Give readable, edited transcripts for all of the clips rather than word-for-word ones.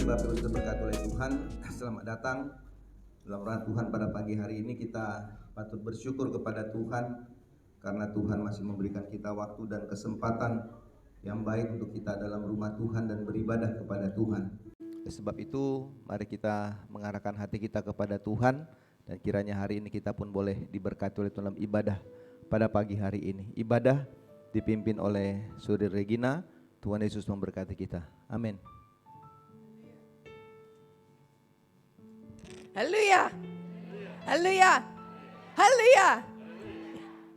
kasih Bapak Ibu terberkati oleh Tuhan. Selamat datang dalam rahmat Tuhan pada pagi hari ini. Kita patut bersyukur kepada Tuhan karena Tuhan masih memberikan kita waktu dan kesempatan yang baik untuk kita dalam rumah Tuhan dan beribadah kepada Tuhan. Sebab itu mari kita mengarahkan hati kita kepada Tuhan, dan kiranya hari ini kita pun boleh diberkati oleh Tuhan dalam ibadah pada pagi hari ini. Ibadah dipimpin oleh Saudari Regina. Tuhan Yesus memberkati kita. Amin. Haleluya. Haleluya. Haleluya.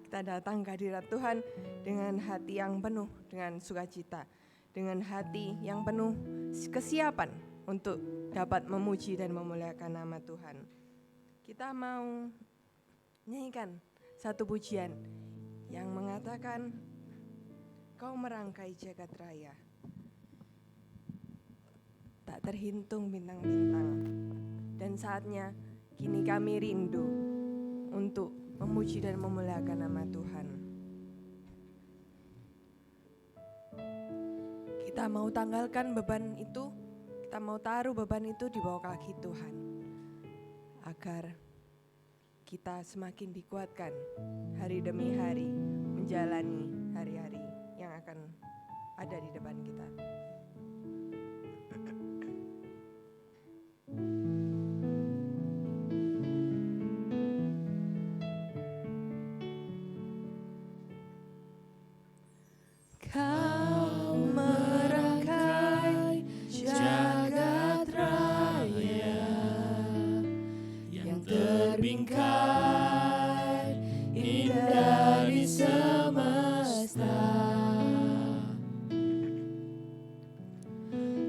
Kita datang ke hadirat Tuhan dengan hati yang penuh dengan sukacita, dengan hati yang penuh kesiapan untuk dapat memuji dan memuliakan nama Tuhan. Kita mau nyanyikan satu pujian yang mengatakan, Kau merangkai jagat raya, tak terhitung bintang-bintang. Dan saatnya kini kami rindu untuk memuji dan memuliakan nama Tuhan. Kita mau tanggalkan beban itu, kita mau taruh beban itu di bawah kaki Tuhan, agar kita semakin dikuatkan hari demi hari menjalani hari-hari yang akan ada di depan kita. Kau merangkai jagat raya yang terbingkai indah di semesta,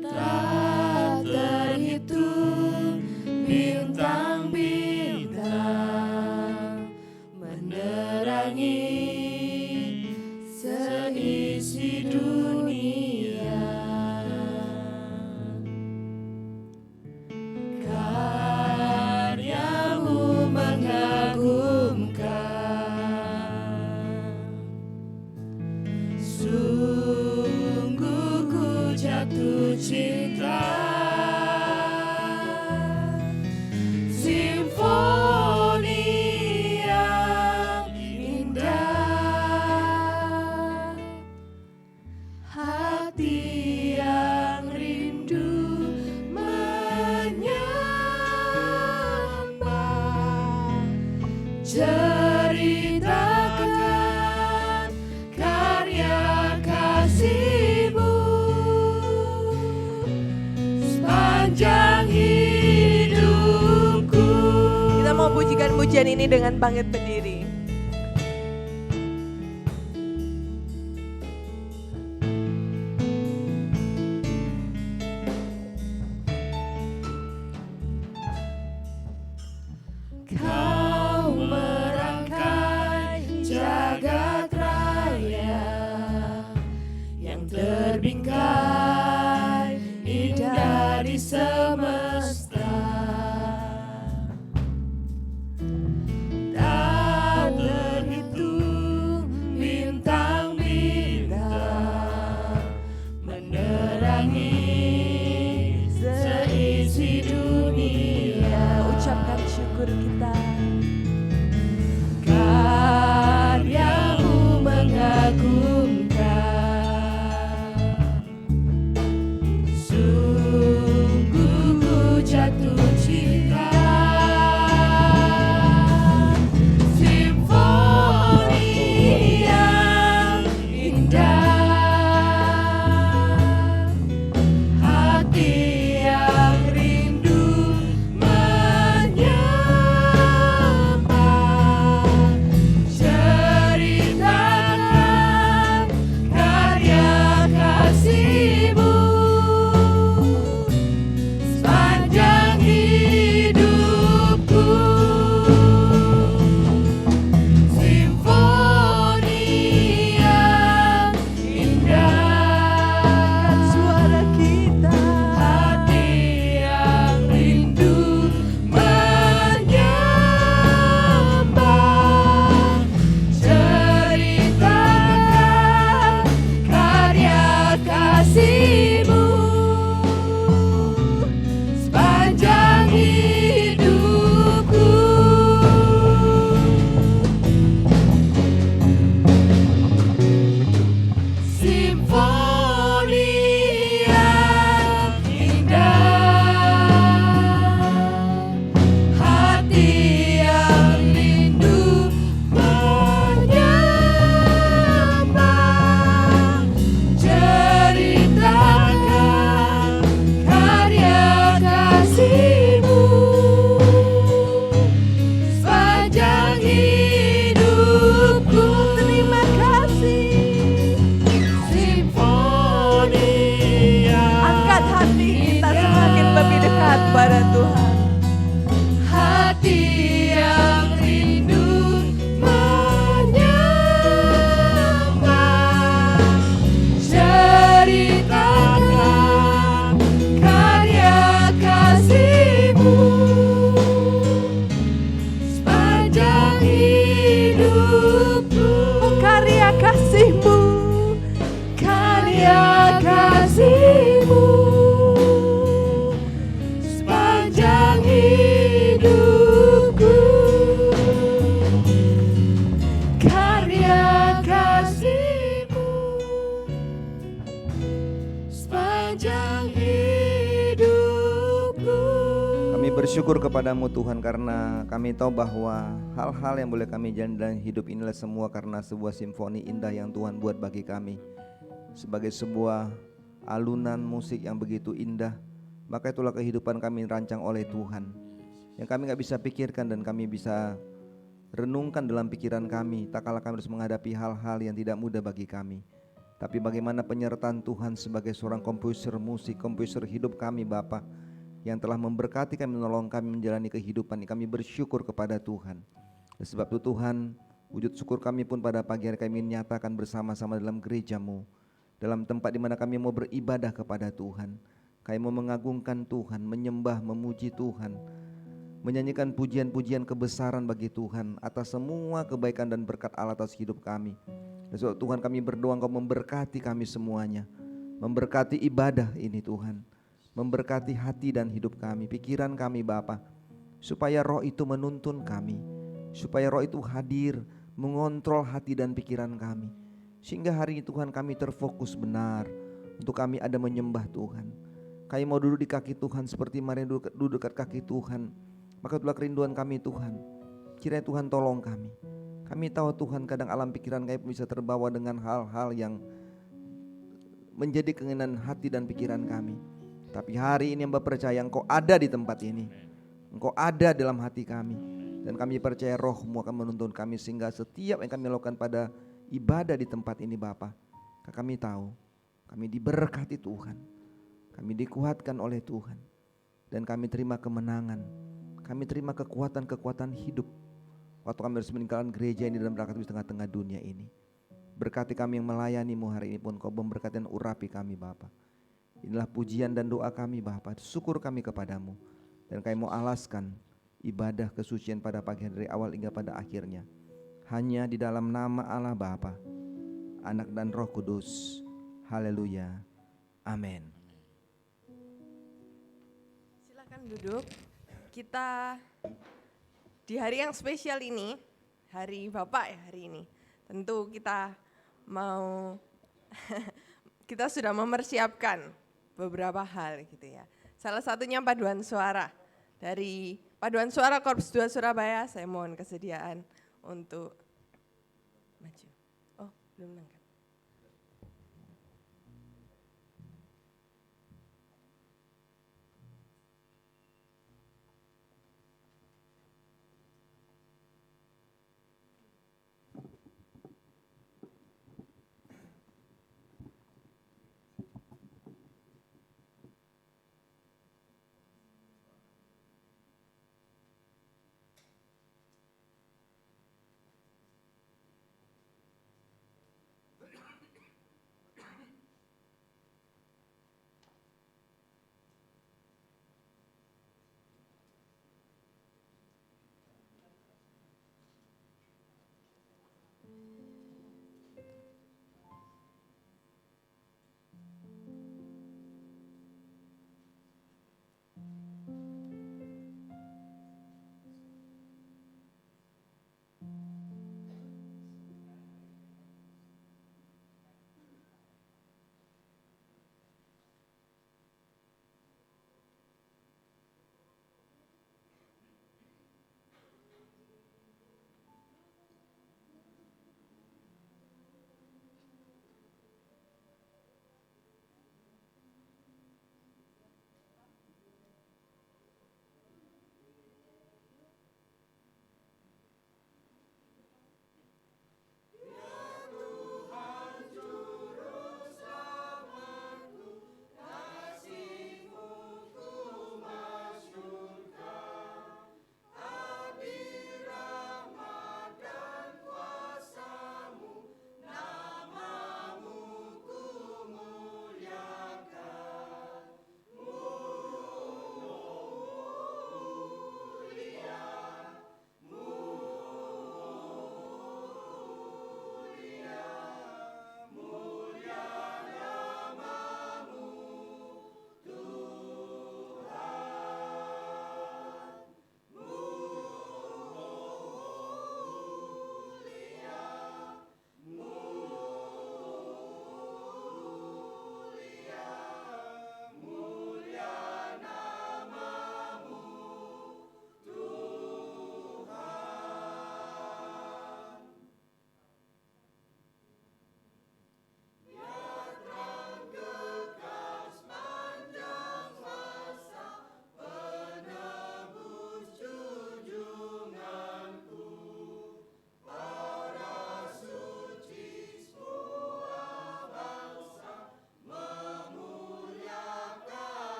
tak terhitung bintang-bintang menerangi seisi dunia. Karyamu mengagumkan, sungguh ku jatuh cinta. Simfoni yang indah, hati yang rindu menyapa, ceritakan karya kasih-Mu sepanjang hidupku. Kita mau pujikan pujian ini dengan bangkit berdiri. Kau merangkai jagat raya yang terbingkai indah di semesta, tak terhitung bintang-bintang menerangi seisi dunia. Ucapkan syukur kita. Karya-Mu mengagumkan, sungguh ku jatuh cinta. Simfoni yang indah, hati yang rindu menyapa, kepada Tuhan. Hati yang rindu menyembah, ceritakan karya kasih-Mu sepanjang hidupku. Oh, karya kasih-Mu, Karya kasih-Mu sepanjang hidupku. Karya kasih-Mu sepanjang hidupku. Kami bersyukur kepadamu Tuhan karena kami tahu bahwa hal-hal yang boleh kami jalani dalam hidup inilah semua karena sebuah simfoni indah yang Tuhan buat bagi kami. Sebagai sebuah alunan musik yang begitu indah, maka itulah kehidupan kami dirancang oleh Tuhan, yang kami gak bisa pikirkan dan kami bisa renungkan dalam pikiran kami. Tak kala kami harus menghadapi hal-hal yang tidak mudah bagi kami, tapi bagaimana penyertaan Tuhan sebagai seorang komposer musik, komposer hidup kami Bapa, yang telah memberkati kami, menolong kami menjalani kehidupan ini. Kami bersyukur kepada Tuhan. Dan sebab itu Tuhan, wujud syukur kami pun pada pagi hari kami nyatakan bersama-sama dalam gereja-Mu, dalam tempat di mana kami mau beribadah kepada Tuhan. Kami mau mengagungkan Tuhan, menyembah, memuji Tuhan, menyanyikan pujian-pujian kebesaran bagi Tuhan atas semua kebaikan dan berkat Allah atas hidup kami. Dan sebab Tuhan kami berdoa Engkau memberkati kami semuanya, memberkati ibadah ini Tuhan, memberkati hati dan hidup kami, pikiran kami Bapa, supaya roh itu menuntun kami, supaya roh itu hadir mengontrol hati dan pikiran kami, sehingga hari ini Tuhan kami terfokus benar untuk kami ada menyembah Tuhan. Kami mau duduk di kaki Tuhan seperti Maria duduk dekat kaki Tuhan. Maka itulah kerinduan kami Tuhan. Kiranya Tuhan tolong kami. Kami tahu Tuhan kadang alam pikiran kami bisa terbawa dengan hal-hal yang menjadi keinginan hati dan pikiran kami. Tapi hari ini Mbak percaya Engkau ada di tempat ini, Engkau ada dalam hati kami. Dan kami percaya roh-Mu akan menuntun kami, sehingga setiap yang kami lakukan pada ibadah di tempat ini Bapa, kami tahu kami diberkati Tuhan, kami dikuatkan oleh Tuhan, dan kami terima kemenangan, kami terima kekuatan-kekuatan hidup waktu kami harus meninggalkan gereja ini dalam rangka di tengah-tengah dunia ini. Berkati kami yang melayani-Mu hari ini pun, Kau memberkati dan urapi kami Bapa. Inilah pujian dan doa kami Bapa, syukur kami kepadamu, dan kami mau alaskan ibadah kesucian pada pagi hari dari awal hingga pada akhirnya hanya di dalam nama Allah Bapa, Anak dan Roh Kudus. Haleluya, amin. Silakan duduk. Kita di hari yang spesial ini, hari Bapak ya hari ini, tentu kita mau kita sudah mempersiapkan beberapa hal gitu ya. Salah satunya paduan suara. Dari Paduan Suara Korps 2 Surabaya, saya mohon kesediaan untuk maju. Oh, belum nangkat.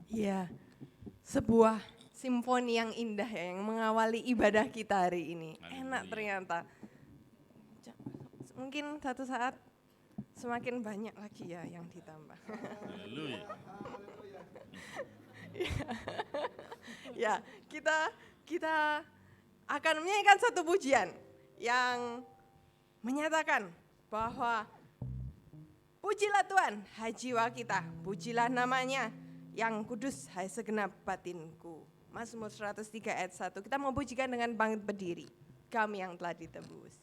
Ya, sebuah simfoni yang indah ya, yang mengawali ibadah kita hari ini. Enak ternyata. Mungkin satu saat semakin banyak lagi ya yang ditambah. Haleluya. Ya, kita akan menyanyikan satu pujian yang menyatakan bahwa pujilah Tuhan, hai jiwa kita, pujilah namanya yang kudus, hai segenap batinku. Mazmur 103 ayat 1, kita mau pujikan dengan bangkit berdiri, kami yang telah ditebus.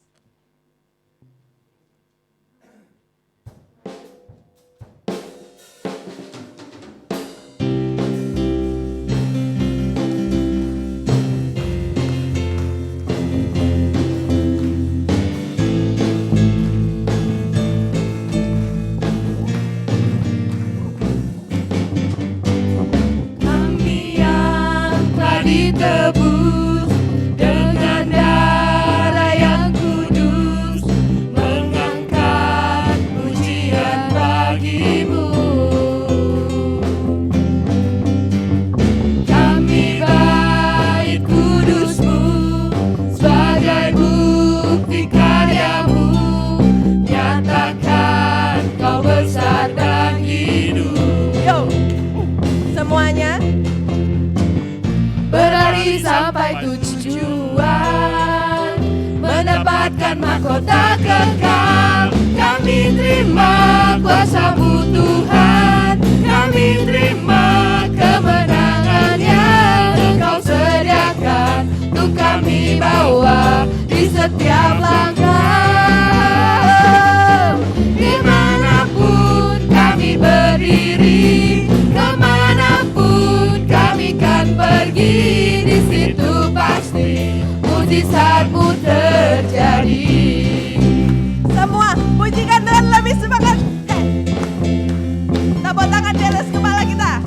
Ditebus dengan darah yang kudus, mengangkat pujian bagimu. Kami bait kudusmu sebagai bukti karyamu, nyatakan kau besar dan hidup. Yo, semuanya berlari sampai tujuan, mendapatkan mahkota kekal. Kami terima kuasa-Mu Tuhan, kami terima kemenangan yang Engkau sediakan, untuk kami bawa di setiap langkah. Dimanapun kami berdiri, kemanapun kami kan pergi, di situ pasti mujizat-Mu terjadi. semua pujikan dengan lebih semangat. Tepuk tangan di atas kepala kita.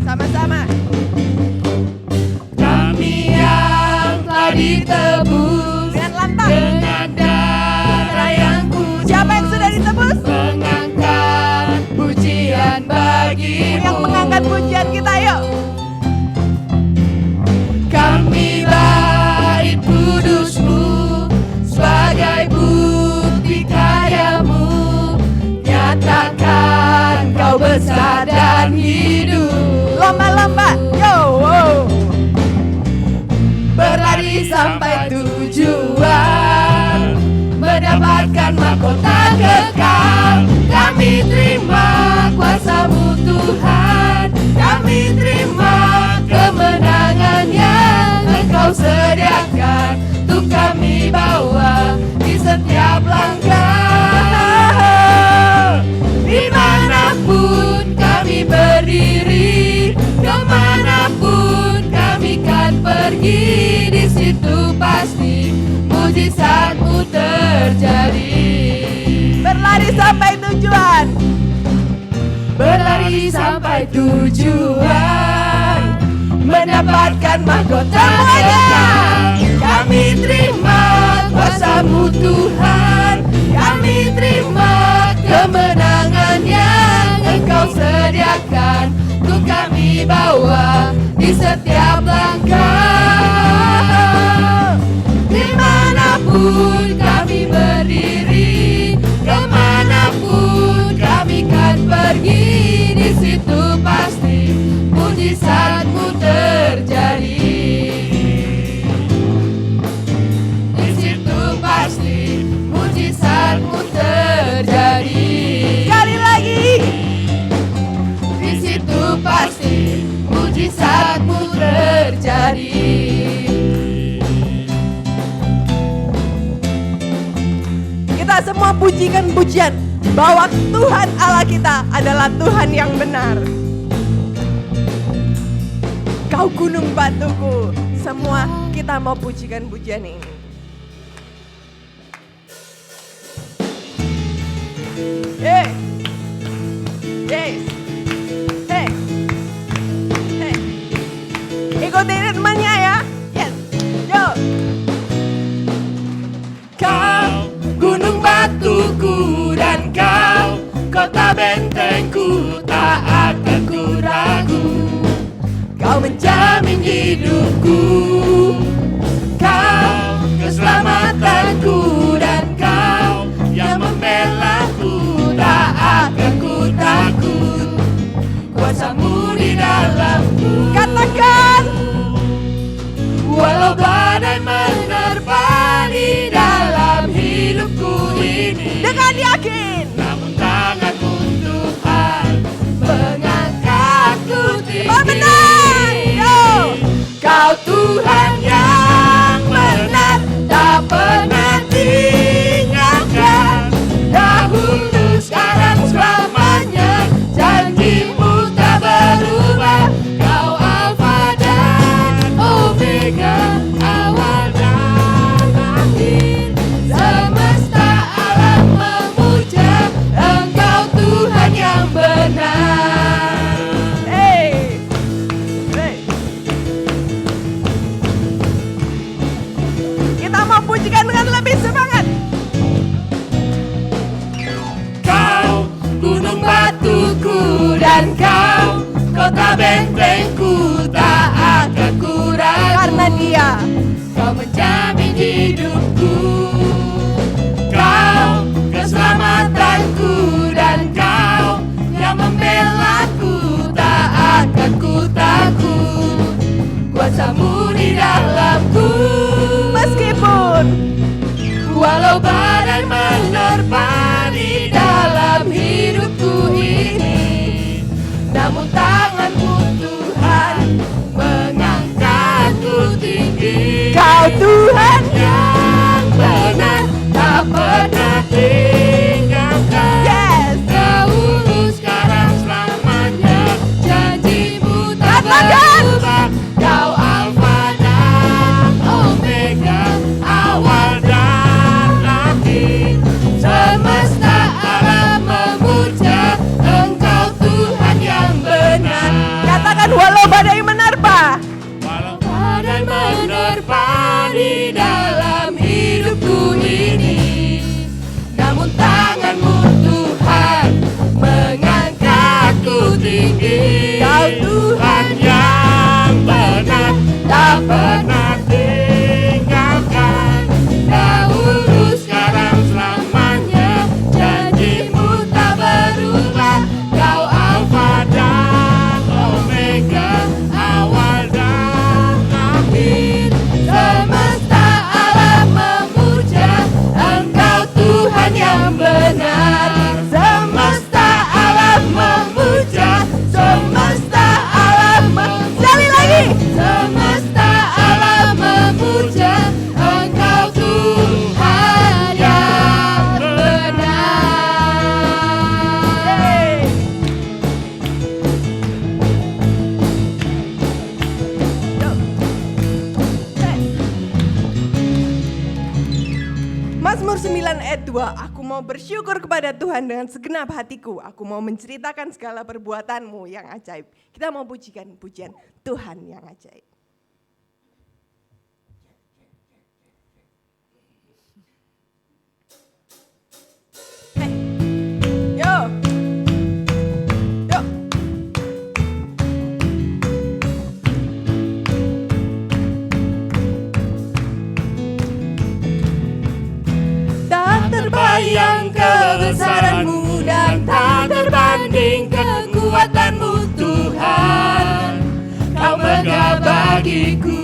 Sama-sama. Kami yang telah ditebus Dengan lantang. dengan darah yang kudus, Siapa yang sudah ditebus? mengangkat pujian bagimu. Yang mengangkat pujian kita, yuk. Kami bait kudus-Mu sebagai bukti karya-Mu, nyatakan Kau besar dan hidup. Lomba-lomba, yo. Berlari sampai tujuan, mendapatkan mahkota kekal. Kami terima kuasa-Mu Tuhan, kami terima kemenangan yang Engkau sediakan, untuk kami bawa di setiap langkah. Dimanapun kami berdiri, kemanapun kami kan pergi, di situ pasti mujizat-Mu terjadi. Berlari sampai tujuan. Berlari sampai tujuan, mendapatkan mahkota kekal. Kami terima kuasa-Mu Tuhan, kami terima kemenangan yang Engkau sediakan, untuk kami bawa di setiap langkah. Dimanapun kami berdiri, kemanapun kami kan pergi, di situ pasti mujizat-Mu terjadi. Di situ pasti mujizat-Mu terjadi. Sekali lagi. Di situ pasti mujizat-Mu terjadi. Kita semua pujikan pujian bahwa Tuhan Allah kita adalah Tuhan yang benar. Kau gunung batuku. Semua kita mau pujikan pujian ini. Hey. Yes. Hey. Hey. Ikutin ritmenya ya. Yes. Yo. Kau gunung batuku dan kau Kau menjamin hidupku, Kau keselamatanku, dan Kau yang membelaku. Tak akan ku takut, kuasa-Mu di dalamku. Katakan, walau badai menerpa di dalam hidupku ini, dengan yakin. namun tangan-Mu Tuhan mengangkatku tinggi. Oh, benar. Yo. Kau Tuhan yang benar, tak pernah tinggalkan. Dahulu, sekarang, selamanya, janji-Mu tak berubah. Kau Alfa dan Omega, awal dan akhir. Semesta alam memuja Engkau Tuhan yang benar. Hey. Hey. Kita mau pujikan dengan lebih semangat. Kau gunung batuku, dan Kau kota bentengku. Tak akan ku ragu, Karena Dia Kau menjamin hidupku. Kau keselamatanku, dan Kau yang membelaku. Tak akan ku takut, kuasa-Mu di dalamku. meskipun Walau badai menerpa di dalam hidupku ini, namun tangan-Mu Tuhan mengangkatku tinggi. Kau Tuhan yang benar, tak pernah tinggalkan. Yes. Dahulu, sekarang, selamanya, janji-Mu tak Katakan. berubah. Kau Alfa dan Omega, awal dan akhir. Semesta alam memuja Engkau Tuhan yang benar. katakan, walau badai menerpa. Walau badai menerpa di dalam hidupku ini, namun tangan-Mu Tuhan mengangkatku tinggi. Kau Tuhan yang benar, tak pernah tinggalkan. Dahulu, sekarang, selamanya, janji-Mu tak berubah. Kau Alfa dan Omega, awal dan akhir. Semesta alam memuja Engkau Tuhan yang benar. Semesta alam memuja, semesta alam Sekali lagi. semesta alam memuja Engkau Tuhan yang benar. Hey. Yo. Hey. Mazmur 9 ayat 2, aku mau bersyukur kepada Tuhan dengan segenap hatiku. Aku mau menceritakan segala perbuatan-Mu yang ajaib. Kita mau pujikan pujian Tuhan yang ajaib. Hey. Yo. Yo. Tak terbayang kebesaran-Mu, dan tak terbanding kekuatan-Mu Tuhan. Kau megah bagiku,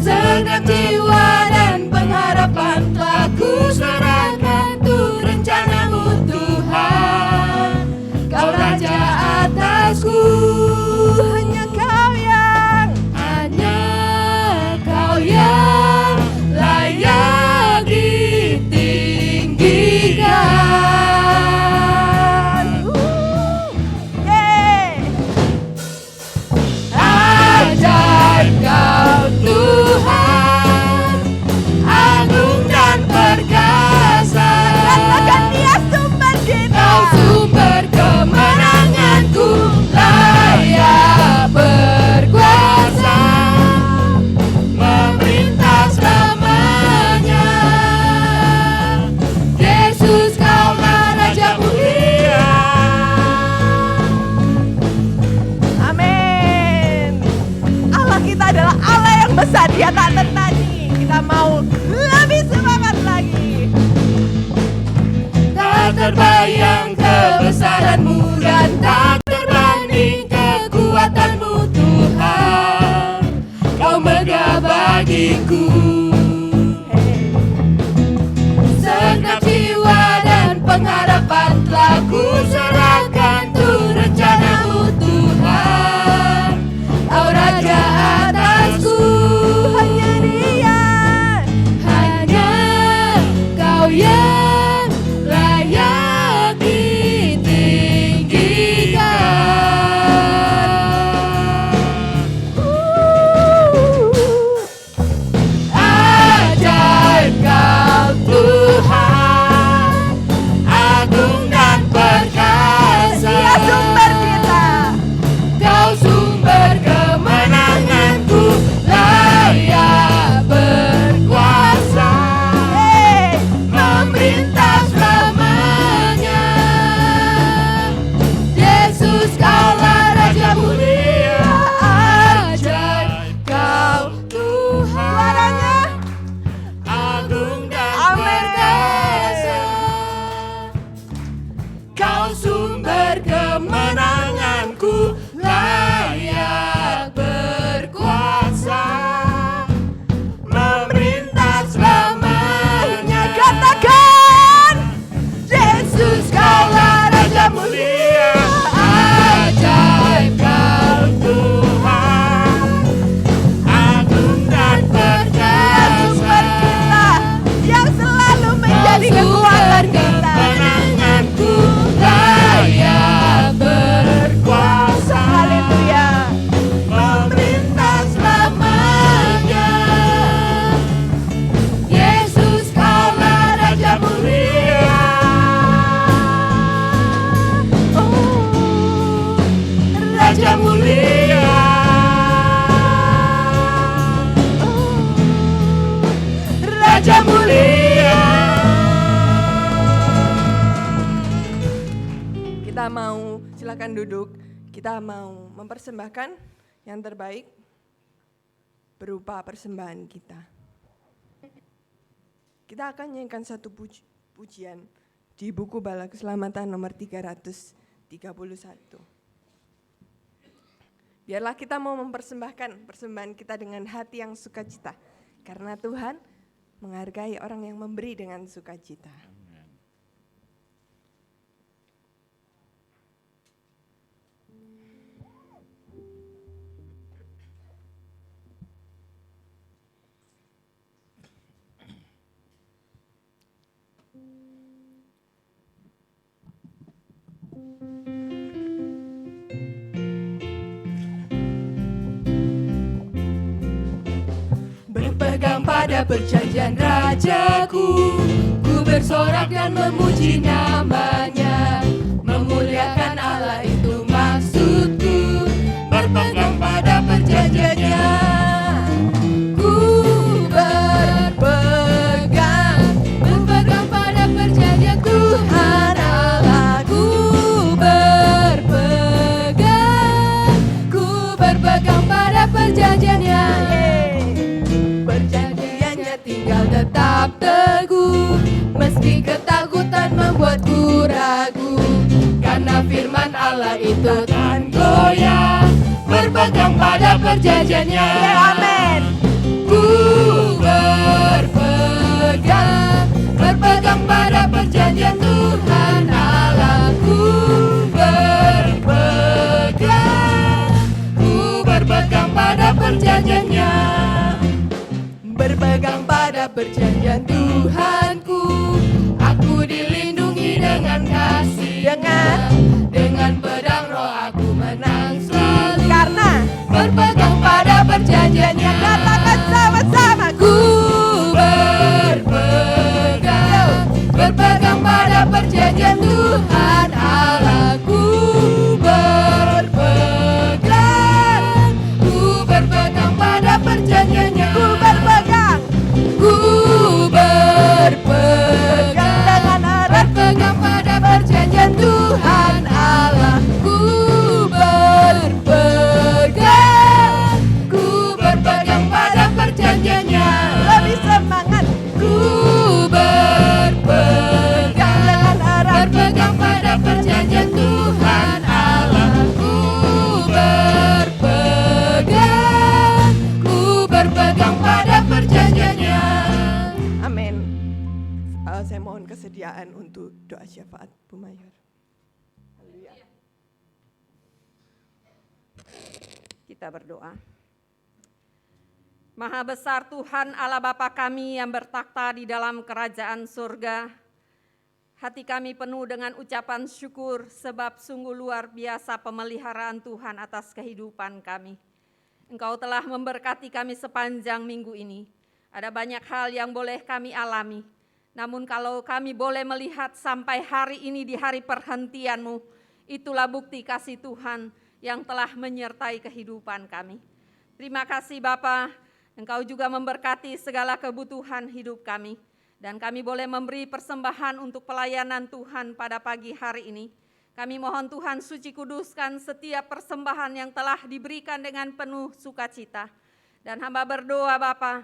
segenap jiwa dan pengharapan telah ku serahkan untuk rencana-Mu Tuhan. Kau Raja atasku, Hanya Kau yang hanya Kau yang layak ditinggikan. Yeay. Ajaib Kau Tuhan, Dia tak tertandingi. Kita mau lebih semangat lagi. Tak terbayang kebesaran-Mu dan tak terbanding kekuatan-Mu Tuhan. Kau megah bagiku. Segenap jiwa dan pengharapan telah ku serahkan tuh rencana-Mu Tuhan. Kau Raja atasku. Hanya Dia, Hanya Kau yang layak ditinggikan. Ajaib Kau Tuhan, agung dan perkasa. Dia sumber kita. Kau sumber kemenanganku, layak berkuasa, memerintah selamanya. Yesus Kaulah Raja mulia, ajaib Kau Tuhan, agung dan perkasa. Kau sumber kemenanganku, layak berkuasa, memerintah selamanya. Katakan, Yesus Kaulah Raja mulia, ajaib Kau Tuhan, agung dan perkasa. yang selalu Kau menjadi kekuatan kita. kemenanganku, layak berkuasa, Haleluya. memerintah selamanya. Yesus Kaulah Raja mulia. Oh, Raja mulia. Oh, Raja mulia. Kita mau, silakan duduk. Kita mau mempersembahkan yang terbaik berupa persembahan kita. Kita akan nyanyikan satu pujian di buku Bala Keselamatan nomor 331. Biarlah kita mau mempersembahkan persembahan kita dengan hati yang sukacita. Karena Tuhan menghargai orang yang memberi dengan sukacita. Berpegang pada perjanjian Rajaku, ku bersorak dan memuji namanya. Memuliakan Allah itu maksudku, berpegang pada perjanjiannya. Ku berpegang pada perjanjian Tuhan Allahku. Ku berpegang pada perjanjiannya. Perjanjiannya tinggal tetap teguh, meski ketakutan membuatku ragu. Karena firman Allah itu tak goyah, berpegang pada perjanjiannya. Amin. Ku berpegang pada perjanjian Tuhan Allahku. Ku berpegang pada perjanjiannya. Berpegang pada perjanjian Tuhanku, aku dilindungi dengan kasih. Dengan pedang roh aku menang selalu. Karena Berpegang pada perjanjiannya. katakan sama-sama. Ku berpegang pada perjanjian Tuhan Allahku. Ku berpegang pada perjanjiannya. Ku berpegang. Ku berpegang pada perjanjian Tuhan Allahku. Ku berpegang persediaan untuk doa syafaat Bu Mayor. Haleluya. Kita berdoa. Maha besar Tuhan Allah Bapa kami yang bertakhta di dalam kerajaan surga, hati kami penuh dengan ucapan syukur sebab sungguh luar biasa pemeliharaan Tuhan atas kehidupan kami. Engkau telah memberkati kami sepanjang minggu ini. Ada banyak hal yang boleh kami alami, namun kalau kami boleh melihat sampai hari ini di hari perhentian-Mu, itulah bukti kasih Tuhan yang telah menyertai kehidupan kami. Terima kasih Bapa. Engkau juga memberkati segala kebutuhan hidup kami, dan kami boleh memberi persembahan untuk pelayanan Tuhan pada pagi hari ini. Kami mohon Tuhan suci kuduskan setiap persembahan yang telah diberikan dengan penuh sukacita. Dan hamba berdoa Bapa,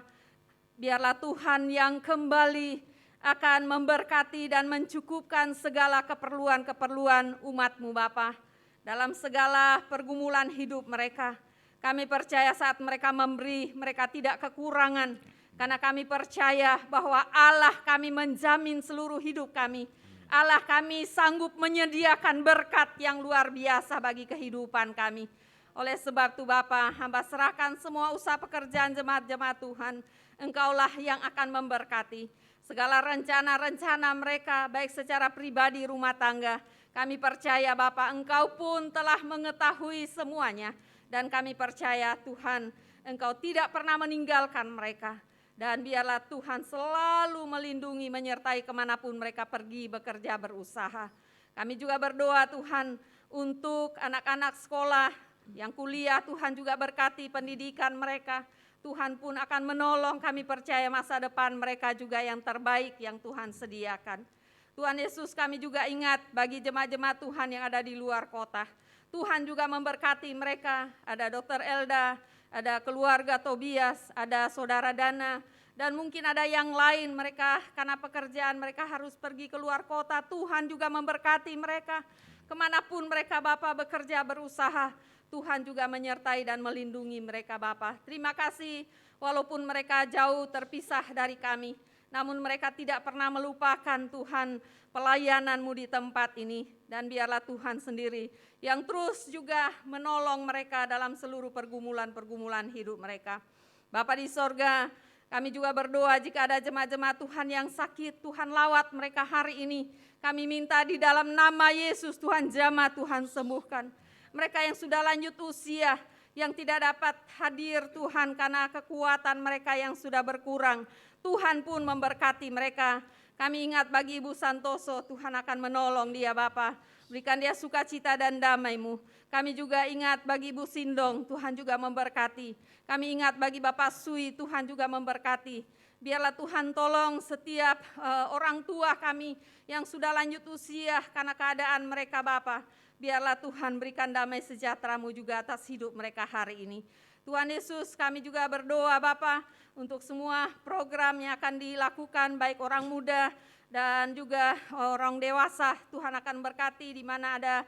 biarlah Tuhan yang kembali akan memberkati dan mencukupkan segala keperluan-keperluan umat-Mu Bapa, dalam segala pergumulan hidup mereka. Kami percaya saat mereka memberi, mereka tidak kekurangan. Karena kami percaya bahwa Allah kami menjamin seluruh hidup kami. Allah kami sanggup menyediakan berkat yang luar biasa bagi kehidupan kami. Oleh sebab itu Bapa, hamba serahkan semua usaha pekerjaan jemaat-jemaat Tuhan. Engkaulah yang akan memberkati segala rencana-rencana mereka, baik secara pribadi rumah tangga. Kami percaya Bapa, Engkau pun telah mengetahui semuanya. Dan kami percaya Tuhan, Engkau tidak pernah meninggalkan mereka. Dan biarlah Tuhan selalu melindungi, menyertai kemanapun mereka pergi bekerja berusaha. Kami juga berdoa Tuhan untuk anak-anak sekolah yang kuliah, Tuhan juga berkati pendidikan mereka. Tuhan pun akan menolong, kami percaya masa depan mereka juga yang terbaik yang Tuhan sediakan. Tuhan Yesus, kami juga ingat bagi jemaat-jemaat Tuhan yang ada di luar kota. Tuhan juga memberkati mereka, ada Dr. Elda, ada keluarga Tobias, ada saudara Dana, dan mungkin ada yang lain mereka karena pekerjaan mereka harus pergi keluar kota. Tuhan juga memberkati mereka, kemanapun mereka Bapa bekerja berusaha, Tuhan juga menyertai dan melindungi mereka Bapa. Terima kasih walaupun mereka jauh terpisah dari kami, namun mereka tidak pernah melupakan Tuhan pelayanan-Mu di tempat ini. Dan biarlah Tuhan sendiri yang terus juga menolong mereka dalam seluruh pergumulan-pergumulan hidup mereka. Bapa di sorga, kami juga berdoa jika ada jemaat-jemaat Tuhan yang sakit, Tuhan lawat mereka hari ini. Kami minta di dalam nama Yesus, Tuhan jamah, Tuhan sembuhkan. Mereka yang sudah lanjut usia, yang tidak dapat hadir Tuhan karena kekuatan mereka yang sudah berkurang, Tuhan pun memberkati mereka. Kami ingat bagi Ibu Santoso, Tuhan akan menolong dia Bapa. Berikan dia sukacita dan damai-Mu. Kami juga ingat bagi Ibu Sindong, Tuhan juga memberkati. Kami ingat bagi Bapak Sui, Tuhan juga memberkati. Biarlah Tuhan tolong setiap orang tua kami yang sudah lanjut usia karena keadaan mereka Bapa. Biarlah Tuhan berikan damai sejahtera-Mu juga atas hidup mereka hari ini. Tuhan Yesus, kami juga berdoa Bapa untuk semua program yang akan dilakukan, baik orang muda dan juga orang dewasa. Tuhan akan berkati di mana ada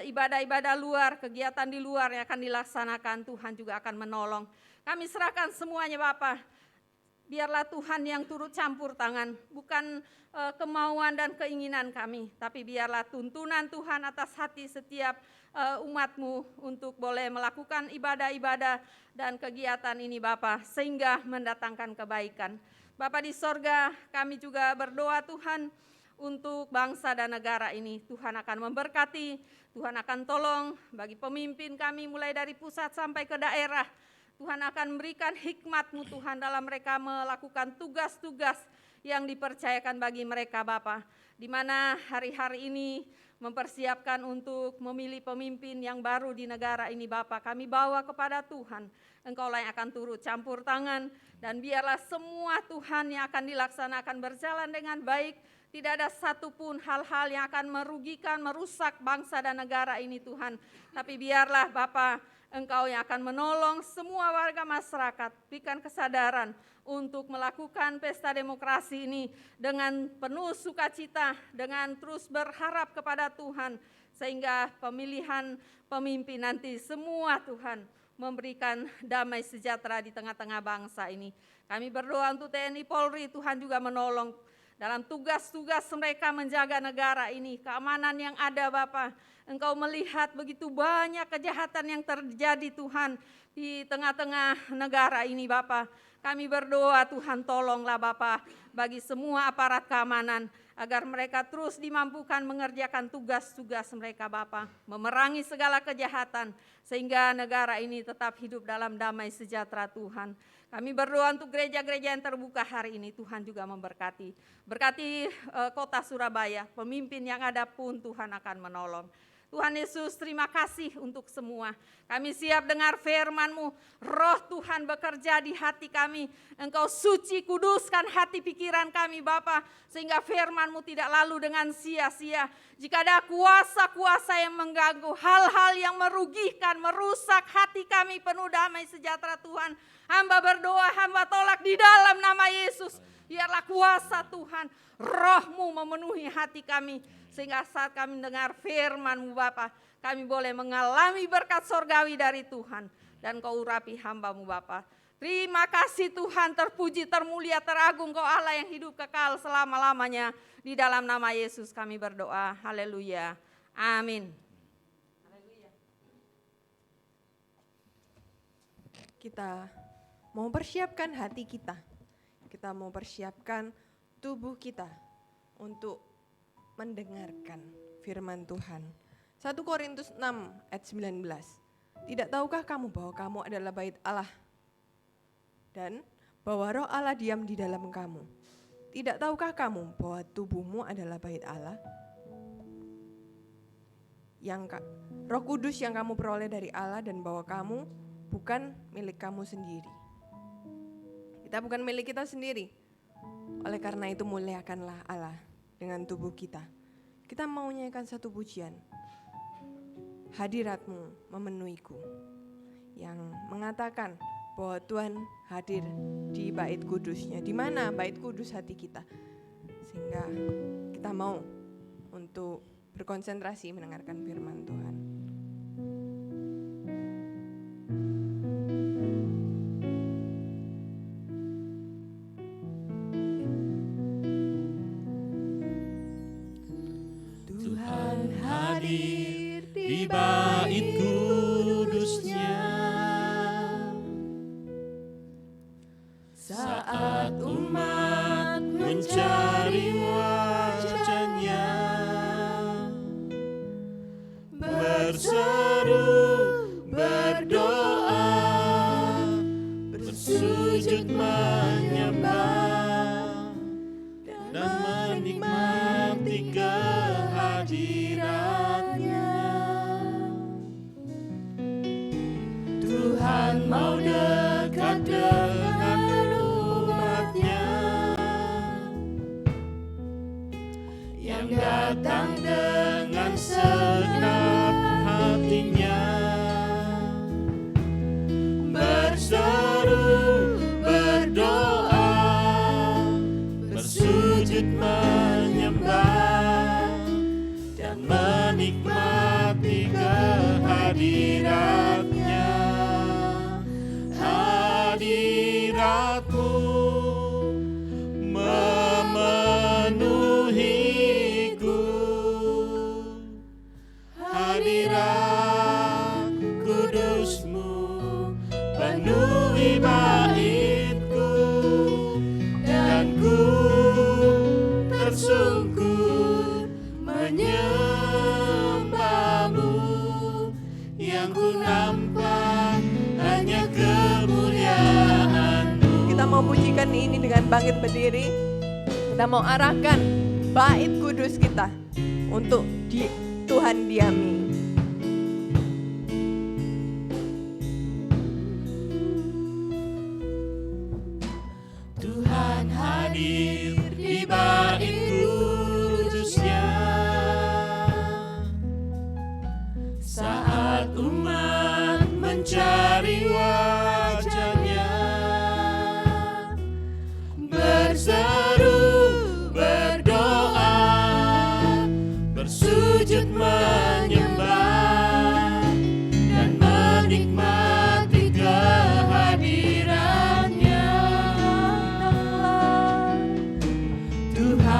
ibadah-ibadah luar, kegiatan di luar yang akan dilaksanakan, Tuhan juga akan menolong. Kami serahkan semuanya Bapa. Biarlah Tuhan yang turut campur tangan, bukan kemauan dan keinginan kami, tapi biarlah tuntunan Tuhan atas hati setiap umat-Mu untuk boleh melakukan ibadah-ibadah dan kegiatan ini Bapa, sehingga mendatangkan kebaikan. Bapa di sorga, kami juga berdoa Tuhan untuk bangsa dan negara ini. Tuhan akan memberkati, Tuhan akan tolong bagi pemimpin kami mulai dari pusat sampai ke daerah. Tuhan akan memberikan hikmat-Mu Tuhan dalam mereka melakukan tugas-tugas yang dipercayakan bagi mereka Bapa. Di mana hari-hari ini mempersiapkan untuk memilih pemimpin yang baru di negara ini Bapa. Kami bawa kepada Tuhan. Engkaulah yang akan turut campur tangan. Dan biarlah semua Tuhan yang akan dilaksanakan berjalan dengan baik. Tidak ada satupun hal-hal yang akan merugikan, merusak bangsa dan negara ini Tuhan. Tapi biarlah Bapa, Engkau yang akan menolong semua warga masyarakat, berikan kesadaran untuk melakukan pesta demokrasi ini dengan penuh sukacita, dengan terus berharap kepada Tuhan, sehingga pemilihan pemimpin nanti semua Tuhan memberikan damai sejahtera di tengah-tengah bangsa ini. Kami berdoa untuk TNI Polri, Tuhan juga menolong dalam tugas-tugas mereka menjaga negara ini, keamanan yang ada Bapa. Engkau melihat begitu banyak kejahatan yang terjadi Tuhan di tengah-tengah negara ini Bapa. Kami berdoa Tuhan tolonglah Bapa bagi semua aparat keamanan agar mereka terus dimampukan mengerjakan tugas-tugas mereka Bapa, memerangi segala kejahatan sehingga negara ini tetap hidup dalam damai sejahtera Tuhan. Kami berdoa untuk gereja-gereja yang terbuka hari ini, Tuhan juga memberkati. Berkati kota Surabaya, pemimpin yang ada pun Tuhan akan menolong. Tuhan Yesus, terima kasih untuk semua. Kami siap dengar firman-Mu. Roh Tuhan bekerja di hati kami. Engkau suci, kuduskan hati pikiran kami Bapa, sehingga firman-Mu tidak lalu dengan sia-sia. Jika ada kuasa-kuasa yang mengganggu, hal-hal yang merugikan, merusak hati kami penuh damai sejahtera Tuhan, hamba berdoa, hamba tolak di dalam nama Yesus. Biarlah kuasa Tuhan, Roh-Mu memenuhi hati kami, sehingga saat kami mendengar firman-Mu Bapa, kami boleh mengalami berkat sorgawi dari Tuhan, dan Kau urapi hamba-Mu Bapa. Terima kasih Tuhan, terpuji, termulia, teragung Kau Allah yang hidup kekal selama-lamanya. Di dalam nama Yesus kami berdoa, haleluya, amin. Kita mau persiapkan hati kita. Kita mau persiapkan tubuh kita untuk mendengarkan firman Tuhan. 1 Korintus 6 ayat 19. Tidak tahukah kamu bahwa kamu adalah bait Allah dan bahwa Roh Allah diam di dalam kamu? Tidak tahukah kamu bahwa tubuhmu adalah bait Allah? Roh Kudus yang kamu peroleh dari Allah, dan bahwa kamu bukan milik kamu sendiri. Kita bukan milik kita sendiri. Oleh karena itu muliakanlah Allah dengan tubuh kita. Kita mau nyanyikan satu pujian. Hadirat-Mu memenuhiku, yang mengatakan bahwa Tuhan hadir di bait kudusnya. Di mana bait kudus hati kita? Sehingga kita mau untuk berkonsentrasi mendengarkan firman Tuhan. Di bait kudusnya, saat umat mencari wajahnya, berseru, berdoa, bersujud menyembah, dan menikmati kehadirannya. Tuhan mau dekat dengan umatnya yang datang dengan segenap hatinya, berseru, berdoa, bersujud menyembah, dan menikmati kehadirannya. Hadirat-Mu memenuhiku, hadirat kudus-Mu penuhi baitku, dan ku tersungkur menyembah-Mu, yang ku nampak hanya kemuliaan-Mu. Kita mau pujikan ini dengan bangkit berdiri. Kita mau arahkan bait kudus kita untuk Tuhan diami. Tuhan hadir di bait kudusnya, saat umat mencari wajahnya, berseru, berdoa, bersujud menyembah, dan menikmati kehadirannya. Tuhan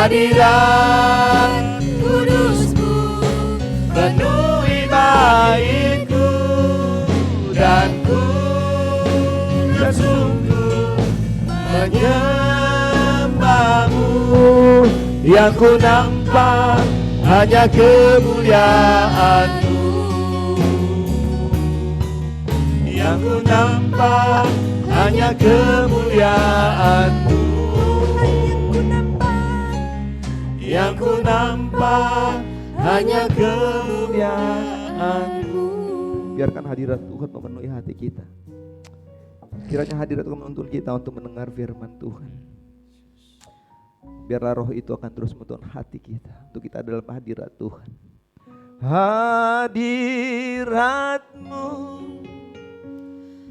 hadirat kudus-Mu penuhi baitku, dan ku tersungkur menyembah-Mu. Yang ku nampak hanya kemuliaan-Mu, yang ku nampak hanya kemuliaan-Mu, yang ku nampak hanya kemuliaan-Mu. Biarkan hadirat Tuhan memenuhi hati kita. Kiranya hadirat Tuhan menuntun kita untuk mendengar firman Tuhan. Biarlah roh itu akan terus menuntun hati kita untuk kita dalam hadirat Tuhan. Hadirat-Mu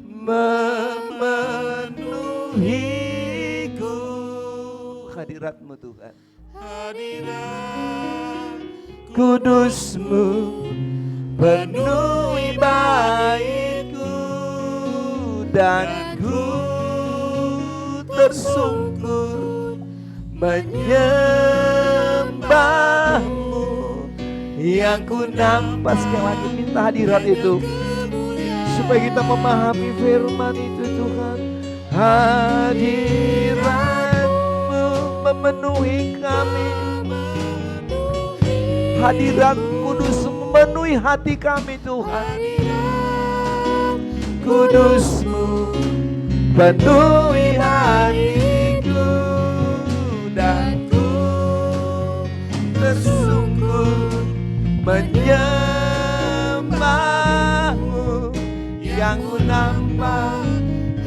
memenuhiku, hadirat-Mu Tuhan. Hadirat kudus-Mu penuhi baitku, dan ku tersungkur menyembah-Mu. Yang ku nampak, sekali lagi minta hadirat itu supaya kita memahami firman itu Tuhan. Hadirat-Mu memenuhi kami, hadirat kudus memenuhi hati kami Tuhan. Kudus-Mu penuhi hatiku, dan ku tersungkur menyembah-Mu. Yang ku nampak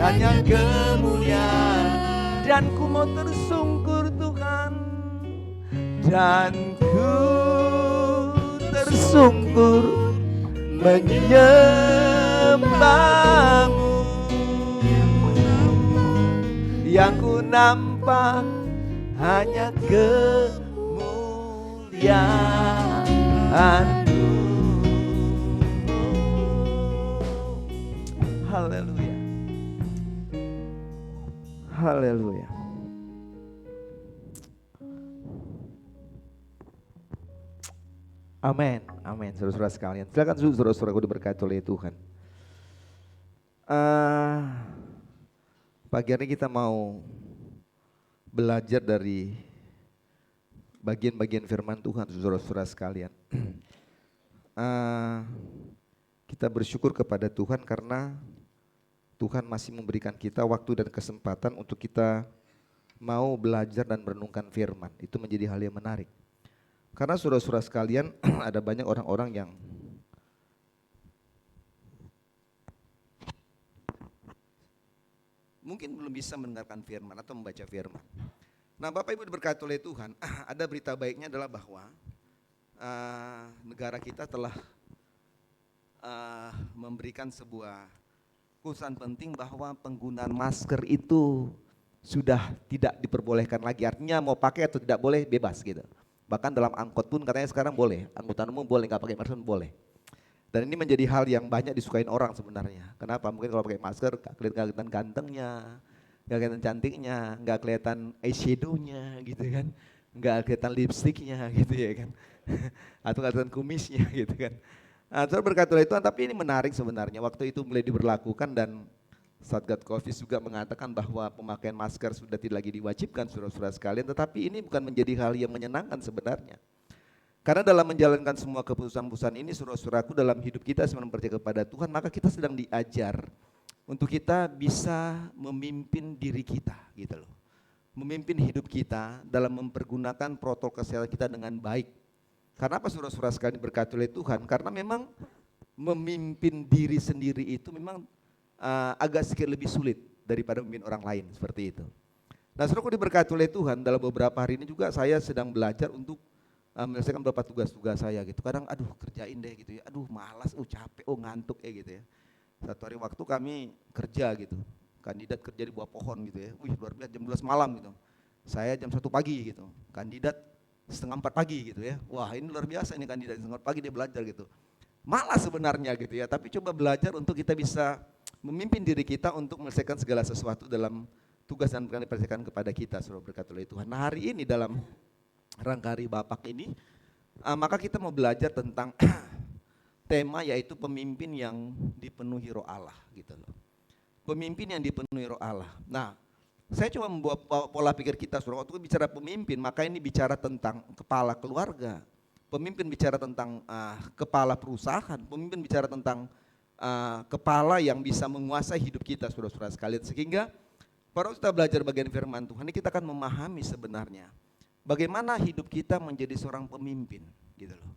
hanya kemuliaan, Dan ku mau tersungkur Tuhan, dan ku tersungkur menyembah-Mu. Yang ku nampak hanya kemuliaan-Mu. haleluya, haleluya. Amin, amin, saudara-saudara sekalian. Silakan saudara-saudaraku diberkati oleh Tuhan. Pagi hari kita mau belajar dari bagian-bagian firman Tuhan, saudara-saudara sekalian. Kita bersyukur kepada Tuhan karena Tuhan masih memberikan kita waktu dan kesempatan untuk kita mau belajar dan merenungkan firman. Itu menjadi hal yang menarik. Karena saudara-saudara sekalian ada banyak orang-orang yang mungkin belum bisa mendengarkan firman atau membaca firman. Nah, Bapak Ibu diberkati oleh Tuhan, ada berita baiknya adalah bahwa negara kita telah memberikan sebuah keputusan penting bahwa penggunaan masker itu sudah tidak diperbolehkan lagi. Artinya mau pakai atau tidak boleh bebas gitu. Bahkan dalam angkot pun katanya sekarang boleh, angkutan umum boleh, nggak pakai masker boleh. Dan ini menjadi hal yang banyak disukain orang sebenarnya. Kenapa? Mungkin kalau pakai masker nggak kelihatan gantengnya, nggak kelihatan cantiknya, nggak kelihatan eyeshadow-nya gitu kan, nggak kelihatan lipstiknya gitu ya kan, atau nggak kelihatan kumisnya gitu kan. Nah, saudara berkata oleh Tuhan, tapi ini menarik sebenarnya. Waktu itu mulai diberlakukan dan Satgas Covid juga mengatakan bahwa pemakaian masker sudah tidak lagi diwajibkan saudara-saudara sekalian, tetapi ini bukan menjadi hal yang menyenangkan sebenarnya. Karena dalam menjalankan semua keputusan-keputusan ini saudara-saudaraku dalam hidup kita sebelum percaya kepada Tuhan, maka kita sedang diajar untuk kita bisa memimpin diri kita gitu loh. Memimpin hidup kita dalam mempergunakan protokol kesehatan kita dengan baik. Karena apa saudara-saudara sekalian diberkati oleh Tuhan? Karena memang memimpin diri sendiri itu memang agak sedikit lebih sulit daripada memimpin orang lain seperti itu. Nah, saudaraku diberkati oleh Tuhan, dalam beberapa hari ini juga saya sedang belajar untuk menyelesaikan beberapa tugas-tugas saya gitu. Kadang aduh kerjain deh gitu ya, aduh malas, capek, ngantuk ya gitu ya. Satu hari waktu kami kerja gitu, kandidat kerja di bawah pohon gitu ya, luar biasa jam 12 malam gitu. Saya jam 1 pagi gitu, kandidat setengah 4 pagi gitu ya. Wah ini luar biasa ini kandidat setengah 4 pagi dia belajar gitu. Malas sebenarnya gitu ya, tapi coba belajar untuk kita bisa memimpin diri kita untuk menyelesaikan segala sesuatu dalam tugas dan pekerjaan dipercayakan kepada kita, saudara berkat oleh Tuhan. Nah hari ini dalam Rangkari Bapak ini, maka kita mau belajar tentang tema yaitu pemimpin yang dipenuhi Roh Allah gitu loh. Pemimpin yang dipenuhi Roh Allah. Nah, saya cuma membawa pola pikir kita, saudara, waktu bicara pemimpin, maka ini bicara tentang kepala keluarga. Pemimpin bicara tentang kepala perusahaan, pemimpin bicara tentang kepala yang bisa menguasai hidup kita, saudara-saudara sekalian. Sehingga pada kita belajar bagian firman Tuhan ini kita akan memahami sebenarnya bagaimana hidup kita menjadi seorang pemimpin gitu loh.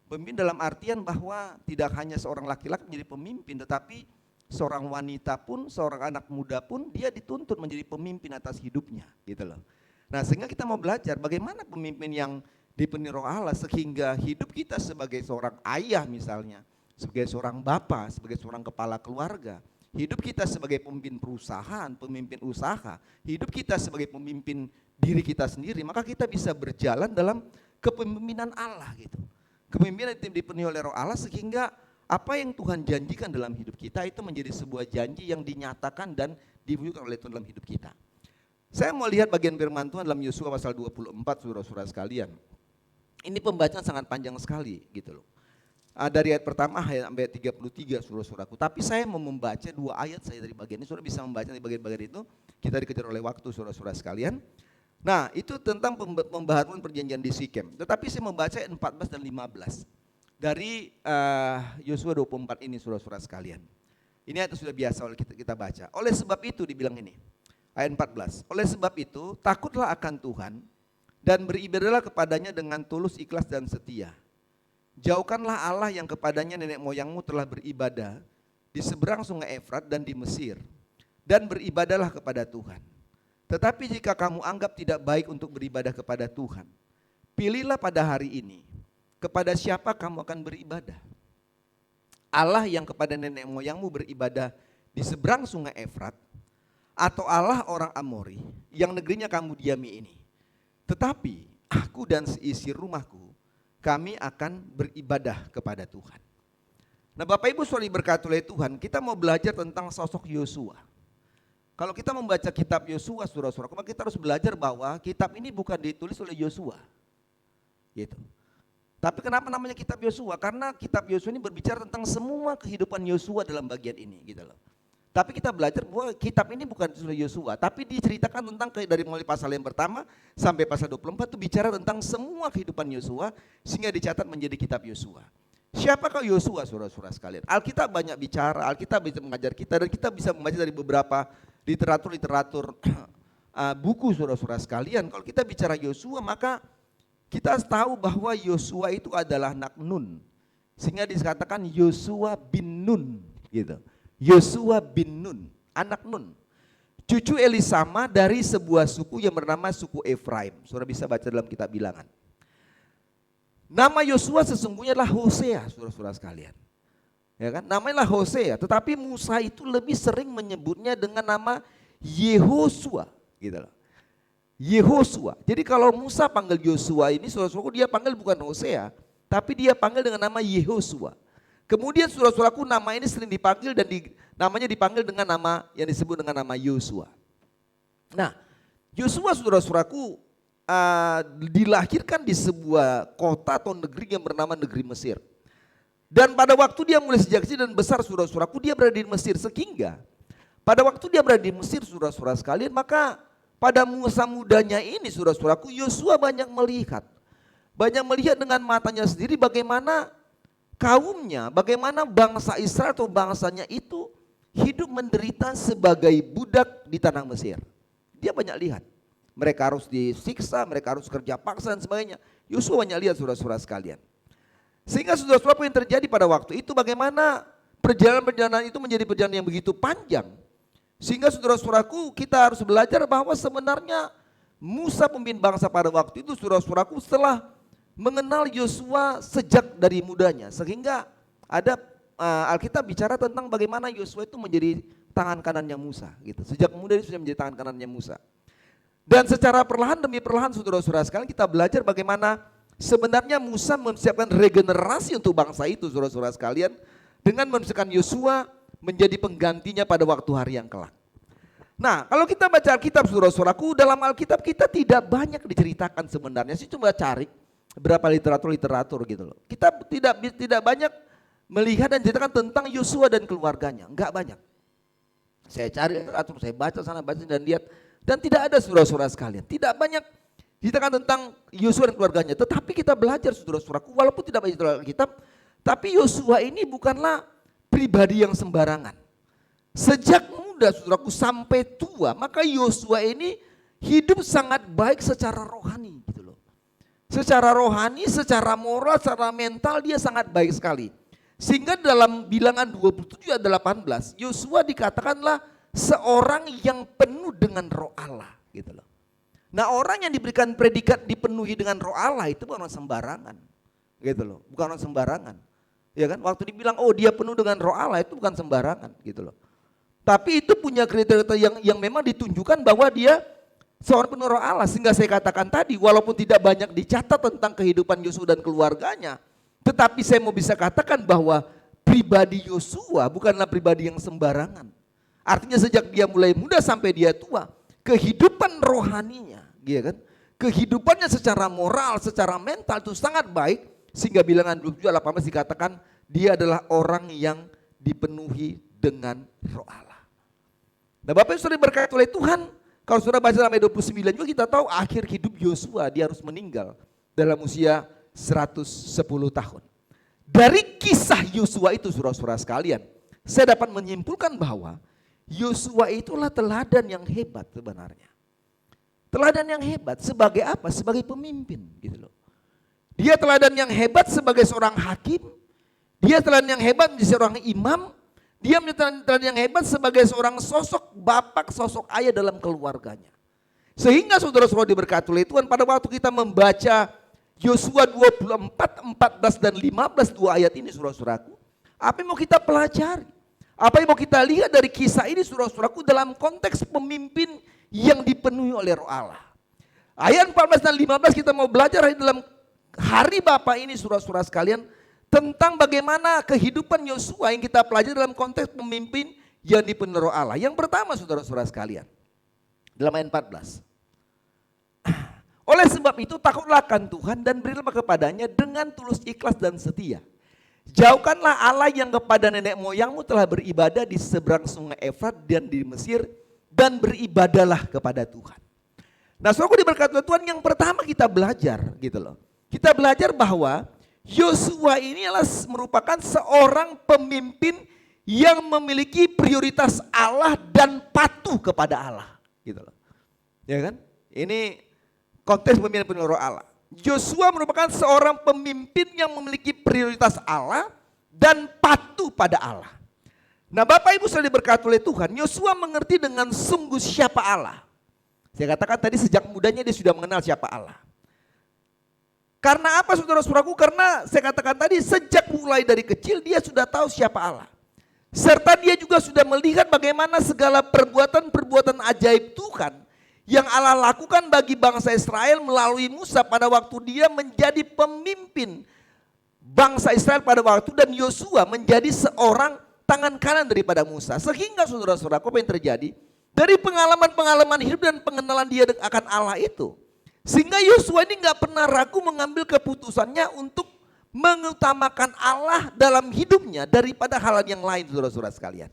Pemimpin dalam artian bahwa tidak hanya seorang laki-laki menjadi pemimpin, tetapi seorang wanita pun, seorang anak muda pun dia dituntut menjadi pemimpin atas hidupnya gitu loh. Nah, sehingga kita mau belajar bagaimana pemimpin yang dipenuhi Roh Allah sehingga hidup kita sebagai seorang ayah misalnya, sebagai seorang bapak, sebagai seorang kepala keluarga, hidup kita sebagai pemimpin perusahaan, pemimpin usaha, hidup kita sebagai pemimpin diri kita sendiri, maka kita bisa berjalan dalam kepemimpinan Allah gitu. Kepemimpinan yang dipenuhi oleh Roh Allah sehingga apa yang Tuhan janjikan dalam hidup kita itu menjadi sebuah janji yang dinyatakan dan diwujudkan oleh Tuhan dalam hidup kita. Saya mau lihat bagian firman Tuhan dalam Yosua pasal 24, saudara-saudara sekalian. Ini pembacaan sangat panjang sekali gitu loh. Dari ayat pertama sampai 33, saudara-saudaraku. Tapi saya mau membaca 2 ayat saya dari bagian ini. Saudara bisa membaca di bagian-bagian itu. Kita dikejar oleh waktu, saudara-saudara sekalian. Nah, itu tentang pembaharuan perjanjian di Sikem. Tetapi saya membaca ayat 14 dan 15. Dari Yosua 24 ini, saudara-saudara sekalian. Ini ayat sudah biasa oleh kita baca. Oleh sebab itu dibilang ini, ayat 14. Oleh sebab itu takutlah akan Tuhan dan beribadahlah kepadanya dengan tulus, ikhlas dan setia. Jauhkanlah Allah yang kepadanya nenek moyangmu telah beribadah di seberang sungai Efrat dan di Mesir. Dan beribadahlah kepada Tuhan. Tetapi jika kamu anggap tidak baik untuk beribadah kepada Tuhan, pilihlah pada hari ini kepada siapa kamu akan beribadah. Allah yang kepada nenek moyangmu beribadah di seberang sungai Efrat, atau Allah orang Amori yang negerinya kamu diami ini. Tetapi aku dan seisi rumahku, kami akan beribadah kepada Tuhan. Nah, Bapak Ibu saudara berkati oleh Tuhan, kita mau belajar tentang sosok Yosua. Kalau kita membaca kitab Yosua, saudara-saudara, maka kita harus belajar bahwa kitab ini bukan ditulis oleh Yosua. Gitu. Tapi kenapa namanya kitab Yosua? Karena kitab Yosua ini berbicara tentang semua kehidupan Yosua dalam bagian ini gitu loh. Tapi kita belajar bahwa kitab ini bukan ditulis Yosua, tapi diceritakan tentang dari mulai pasal yang pertama sampai pasal 24 itu bicara tentang semua kehidupan Yosua sehingga dicatat menjadi kitab Yosua. Siapakah Yosua, saudara-saudara sekalian? Alkitab banyak bicara, Alkitab bisa mengajar kita dan kita bisa membaca dari beberapa literatur buku, saudara-saudara sekalian. Kalau kita bicara Yosua maka kita tahu bahwa Yosua itu adalah anak Nun. Sehingga dikatakan Yosua bin Nun gitu. Yosua bin Nun, anak Nun. Cucu Elisama dari sebuah suku yang bernama suku Efraim. Saudara bisa baca dalam kitab Bilangan. Nama Yosua sesungguhnya adalah Hosea, saudara-saudara sekalian. Ya kan? Namanya Hosea, tetapi Musa itu lebih sering menyebutnya dengan nama Yehosua gitu loh. Yehosua. Jadi kalau Musa panggil Yosua ini, saudara-saudaraku, dia panggil bukan Hosea, tapi dia panggil dengan nama Yehosua. Kemudian saudara-saudaraku nama ini sering dipanggil dan namanya dipanggil dengan nama yang disebut dengan nama Yosua. Nah, Yosua saudara-saudaraku dilahirkan di sebuah kota atau negeri yang bernama negeri Mesir. Dan pada waktu dia mulai sejak kecil dan besar saudara-saudaraku dia berada di Mesir. Sehingga pada waktu dia berada di Mesir saudara-saudara sekalian, maka pada masa mudanya ini saudara-saudaraku Yosua banyak melihat dengan matanya sendiri bagaimana kaumnya, bagaimana bangsa Israel atau bangsanya itu hidup menderita sebagai budak di tanah Mesir. Dia banyak lihat. Mereka harus disiksa, mereka harus kerja paksa dan sebagainya. Yosua banyak lihat saudara-saudara sekalian. Sehingga saudara-saudara apa yang terjadi pada waktu itu bagaimana perjalanan itu menjadi perjalanan yang begitu panjang. Sehingga saudara-saudaraku kita harus belajar bahwa sebenarnya Musa pemimpin bangsa pada waktu itu saudara-saudaraku setelah mengenal Yosua sejak dari mudanya. Sehingga ada Alkitab bicara tentang bagaimana Yosua itu menjadi tangan kanannya Musa. Gitu. Sejak muda dia sudah menjadi tangan kanannya Musa. Dan secara perlahan demi perlahan saudara-saudara sekalian kita belajar bagaimana sebenarnya Musa mempersiapkan regenerasi untuk bangsa itu saudara-saudara sekalian. Dengan mempersiapkan Yosua menjadi penggantinya pada waktu hari yang kelak. Nah, kalau kita baca Alkitab, saudara-saudaraku, dalam Alkitab kita tidak banyak diceritakan sebenarnya. Saya coba cari berapa literatur gitu loh. Kita tidak banyak melihat dan ceritakan tentang Yosua dan keluarganya, enggak banyak. Saya cari literatur, saya baca sana baca dan lihat, dan tidak ada saudara-saudara sekalian. Tidak banyak ceritakan tentang Yosua dan keluarganya. Tetapi kita belajar saudara-saudaraku, walaupun tidak banyak dalam Alkitab, tapi Yosua ini bukanlah pribadi yang sembarangan. Sejak muda saudaraku sampai tua, maka Yosua ini hidup sangat baik secara rohani gitu loh. Secara rohani, secara moral, secara mental dia sangat baik sekali. Sehingga dalam Bilangan 27 ayat 18, Yosua dikatakanlah seorang yang penuh dengan roh Allah gitu loh. Nah, orang yang diberikan predikat dipenuhi dengan roh Allah itu bukan orang sembarangan. Gitu loh, bukan orang sembarangan. Ya kan? Waktu dibilang oh dia penuh dengan roh Allah itu bukan sembarangan gitu loh. Tapi itu punya kriteria yang memang ditunjukkan bahwa dia seorang penuh roh Allah. Sehingga saya katakan tadi walaupun tidak banyak dicatat tentang kehidupan Yosua dan keluarganya, tetapi saya mau bisa katakan bahwa pribadi Yosua bukanlah pribadi yang sembarangan. Artinya sejak dia mulai muda sampai dia tua, kehidupan rohaninya, ya kan? Kehidupannya secara moral, secara mental itu sangat baik. Sehingga Bilangan 27:18 dikatakan dia adalah orang yang dipenuhi dengan roh Allah. Nah, Bapak Ibu sudah diberkati oleh Tuhan. Kalau sudah baca dalam ayat 29 juga kita tahu akhir hidup Yosua dia harus meninggal dalam usia 110 tahun. Dari kisah Yosua itu saudara-saudara sekalian, saya dapat menyimpulkan bahwa Yosua itulah teladan yang hebat sebenarnya. Teladan yang hebat sebagai apa? Sebagai pemimpin gitu loh. Dia teladan yang hebat sebagai seorang hakim. Dia teladan yang hebat menjadi seorang imam. Dia menjadi teladan yang hebat sebagai seorang sosok bapak, sosok ayah dalam keluarganya. Sehingga saudara-saudara diberkati oleh Tuhan pada waktu kita membaca Yosua 24, 14 dan 15 dua ayat ini saudara-saudaraku. Apa yang mau kita pelajari? Apa yang mau kita lihat dari kisah ini saudara-saudaraku dalam konteks pemimpin yang dipenuhi oleh roh Allah. Ayat 14 dan 15 kita mau belajar dalam hari Bapa ini saudara-saudara sekalian. Tentang bagaimana kehidupan Yosua yang kita pelajari dalam konteks pemimpin yang dipenuhi roh Allah. Yang pertama saudara-saudara sekalian. Dalam ayat 14. Oleh sebab itu takutlah akan Tuhan dan berilah kepadanya dengan tulus ikhlas dan setia. Jauhkanlah Allah yang kepada nenek moyangmu telah beribadah di seberang sungai Efrat dan di Mesir. Dan beribadahlah kepada Tuhan. Nah saudara diberkati Tuhan, yang pertama kita belajar gitu loh. Kita belajar bahwa Yosua ini adalah merupakan seorang pemimpin yang memiliki prioritas Allah dan patuh kepada Allah, gitu loh. Ya kan? Ini konteks pemimpin roh Allah. Yosua merupakan seorang pemimpin yang memiliki prioritas Allah dan patuh pada Allah. Nah, Bapak Ibu sudah diberkati oleh Tuhan, Yosua mengerti dengan sungguh siapa Allah. Saya katakan tadi sejak mudanya dia sudah mengenal siapa Allah. Karena apa saudara-saudaraku? Karena saya katakan tadi sejak mulai dari kecil dia sudah tahu siapa Allah. Serta dia juga sudah melihat bagaimana segala perbuatan-perbuatan ajaib Tuhan yang Allah lakukan bagi bangsa Israel melalui Musa pada waktu dia menjadi pemimpin bangsa Israel pada waktu, dan Yosua menjadi seorang tangan kanan daripada Musa. Sehingga saudara-saudaraku apa yang terjadi? Dari pengalaman-pengalaman hidup dan pengenalan dia akan Allah itu, sehingga Yosua ini gak pernah ragu mengambil keputusannya untuk mengutamakan Allah dalam hidupnya daripada hal yang lain saudara-saudara sekalian.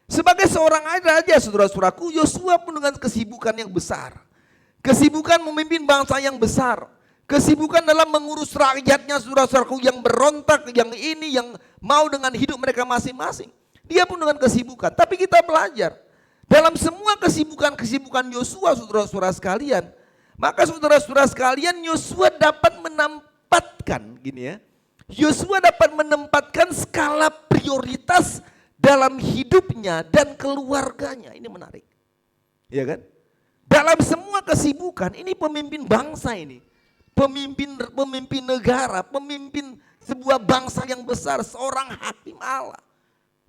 Sebagai seorang raja saudara-saudaraku, Yosua pun dengan kesibukan yang besar. Kesibukan memimpin bangsa yang besar. Kesibukan dalam mengurus rakyatnya saudara-saudaraku yang berontak, yang ini, yang mau dengan hidup mereka masing-masing. Dia pun dengan kesibukan. Tapi kita belajar dalam semua kesibukan Yosua saudara-saudara sekalian. Maka saudara-saudara sekalian, Yosua dapat menempatkan gini ya. Yosua dapat menempatkan skala prioritas dalam hidupnya dan keluarganya. Ini menarik. Ya kan? Dalam semua kesibukan, ini pemimpin bangsa ini. Pemimpin negara, pemimpin sebuah bangsa yang besar, seorang hakim Allah.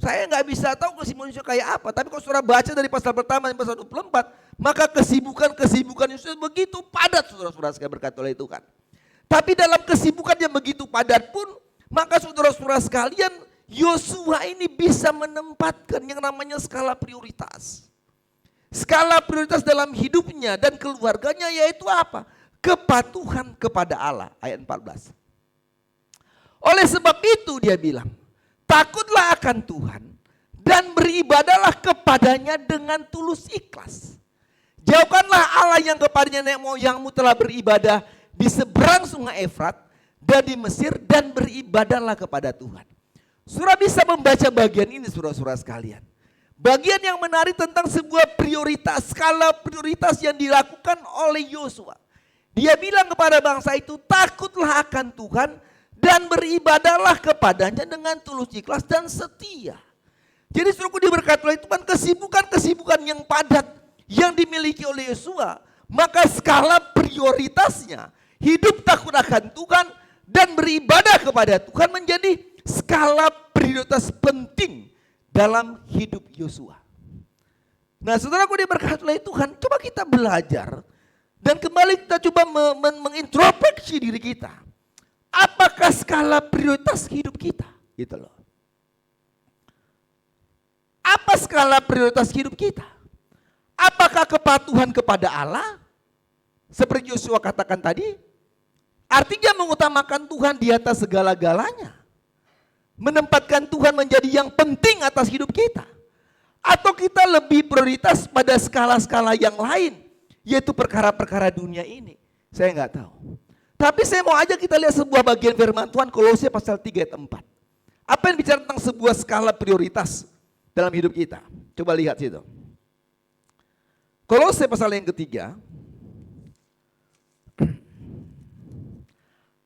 Saya nggak bisa tahu kesibukan Yosua kayak apa, tapi kalau saudara baca dari pasal pertama dan pasal 24, maka kesibukan Yosua begitu padat saudara-saudara sekalian berkata oleh Tuhan. Tapi dalam kesibukan yang begitu padat pun, maka saudara-saudara sekalian, Yosua ini bisa menempatkan yang namanya skala prioritas. Skala prioritas dalam hidupnya dan keluarganya yaitu apa? Kepatuhan kepada Allah, ayat 14. Oleh sebab itu dia bilang, takutlah akan Tuhan dan beribadahlah kepadanya dengan tulus ikhlas. Jauhkanlah Allah yang kepadanya nenek moyangmu telah beribadah di seberang sungai Efrat dan di Mesir, dan beribadahlah kepada Tuhan. Saudara bisa membaca bagian ini saudara-saudara sekalian. Bagian yang menarik tentang sebuah prioritas, skala prioritas yang dilakukan oleh Yosua. Dia bilang kepada bangsa itu, takutlah akan Tuhan dan beribadahlah kepadanya dengan tulus ikhlas dan setia. Jadi saudaraku diberkati oleh Tuhan, kesibukan-kesibukan yang padat yang dimiliki oleh Yosua, maka skala prioritasnya hidup takut akan Tuhan dan beribadah kepada Tuhan menjadi skala prioritas penting dalam hidup Yosua. Nah saudaraku diberkati oleh Tuhan, coba kita belajar dan kembali kita coba mengintrospeksi diri kita. Apakah skala prioritas hidup kita? Gitu loh. Apa skala prioritas hidup kita? Apakah kepatuhan kepada Allah? Seperti Yosua katakan tadi, artinya mengutamakan Tuhan di atas segala-galanya. Menempatkan Tuhan menjadi yang penting atas hidup kita. Atau kita lebih prioritas pada skala-skala yang lain, yaitu perkara-perkara dunia ini. Saya nggak tahu. Tapi saya mau aja kita lihat sebuah bagian firman Tuhan, Kolose pasal 3 ayat 4. Apa yang bicara tentang sebuah skala prioritas dalam hidup kita? Coba lihat situ. Kolose pasal yang ketiga,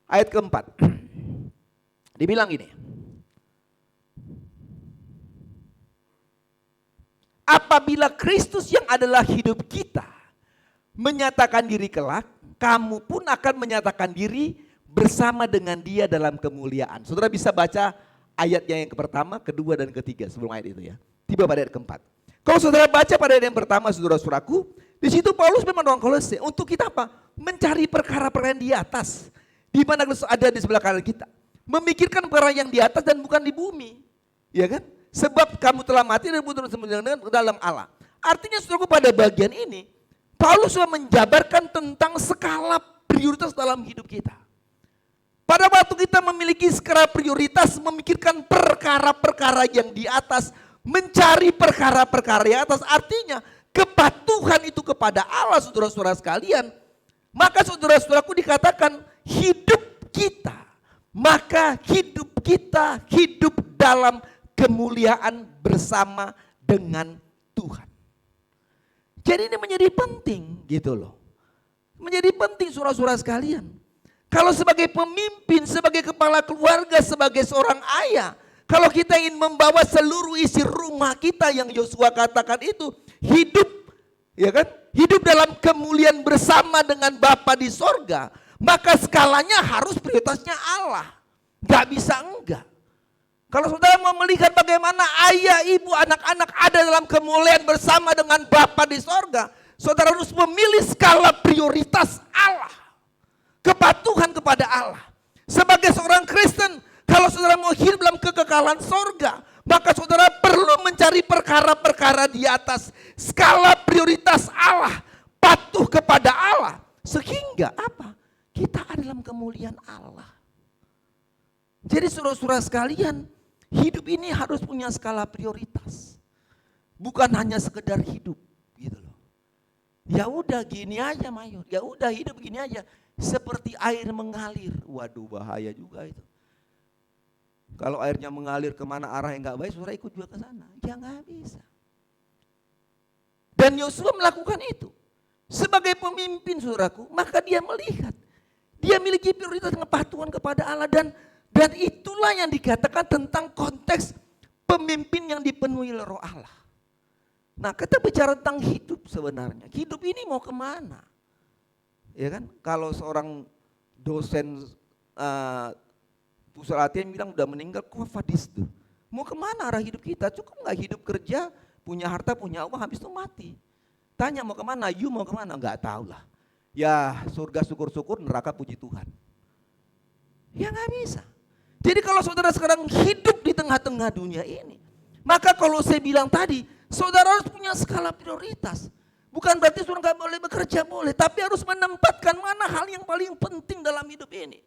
ayat keempat, dibilang gini, apabila Kristus yang adalah hidup kita menyatakan diri kelak, kamu pun akan menyatakan diri bersama dengan dia dalam kemuliaan. Saudara bisa baca ayatnya yang pertama, kedua, dan ketiga sebelum ayat itu ya. Tiba pada ayat keempat. Kalau saudara baca pada ayat yang pertama, saudara-saudaraku, di situ Paulus memang mendorong Kolose untuk kita apa? Mencari perkara-perkara yang di atas, di mana Kristus ada di sebelah kanan kita. Memikirkan perkara yang di atas dan bukan di bumi, ya kan? Sebab kamu telah mati dan bertemu dengan dalam Allah. Artinya saudaraku pada bagian ini, Paulus sudah menjabarkan tentang skala prioritas dalam hidup kita. Pada waktu kita memiliki skala prioritas, memikirkan perkara-perkara yang di atas, mencari perkara-perkara yang atas, artinya kepatuhan itu kepada Allah saudara-saudara sekalian. Maka saudara-saudaraku dikatakan hidup kita, maka hidup kita hidup dalam kemuliaan bersama dengan Tuhan. Jadi ini menjadi penting gitu loh. Menjadi penting saudara-saudara sekalian. Kalau sebagai pemimpin, sebagai kepala keluarga, sebagai seorang ayah, kalau kita ingin membawa seluruh isi rumah kita yang Yosua katakan itu hidup, ya kan? Hidup dalam kemuliaan bersama dengan Bapa di sorga, maka skalanya harus prioritasnya Allah. Gak bisa enggak. Kalau saudara mau melihat bagaimana ayah, ibu, anak-anak ada dalam kemuliaan bersama dengan Bapa di sorga, saudara harus memilih skala prioritas Allah. Kepatuhan kepada Allah. Sebagai seorang Kristen, kalau saudara mau hidup dalam kekekalan sorga, maka saudara perlu mencari perkara-perkara di atas. Skala prioritas Allah, patuh kepada Allah. Sehingga apa? Kita ada dalam kemuliaan Allah. Jadi saudara-saudara sekalian, hidup ini harus punya skala prioritas. Bukan hanya sekedar hidup gitu loh. Ya udah gini aja Mayor, ya udah hidup gini aja. Seperti air mengalir. Waduh bahaya juga itu. Kalau airnya mengalir kemana arah yang gak baik, saudara ikut juga ke sana. Ya gak bisa. Dan Yosua melakukan itu. Sebagai pemimpin saudaraku, maka dia melihat. Dia memiliki prioritas kepatuhan kepada Allah. Dan itulah yang dikatakan tentang konteks pemimpin yang dipenuhi oleh Roh Allah. Nah kita bicara tentang hidup sebenarnya. Hidup ini mau kemana? Ya kan, kalau seorang dosen pusat latihan bilang udah meninggal, kok fadis tuh. Mau kemana arah hidup kita? Cukup nggak hidup kerja, punya harta, punya uang, habis itu mati. Tanya mau kemana, you mau kemana? Nggak tahu lah. Ya surga syukur-syukur, neraka puji Tuhan. Ya nggak bisa. Jadi kalau saudara sekarang hidup di tengah-tengah dunia ini, maka kalau saya bilang tadi, Saudara harus punya skala prioritas. Bukan berarti saudara nggak boleh bekerja, boleh. Tapi harus menempatkan mana hal yang paling penting dalam hidup ini.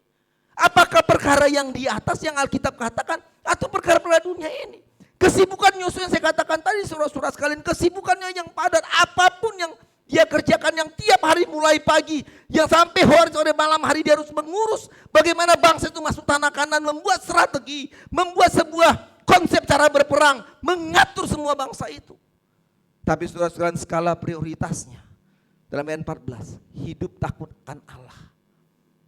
Apakah perkara yang di atas yang Alkitab katakan atau perkara dunia ini. Kesibukan Yosua yang saya katakan tadi saudara-saudara sekalian, kesibukannya yang padat, apapun yang dia kerjakan yang tiap hari mulai pagi, yang sampai sore malam hari dia harus mengurus bagaimana bangsa itu masuk tanah Kanaan, membuat strategi, membuat sebuah konsep cara berperang, mengatur semua bangsa itu. Tapi saudara sekalian skala prioritasnya dalam ayat 14, hidup takut akan Allah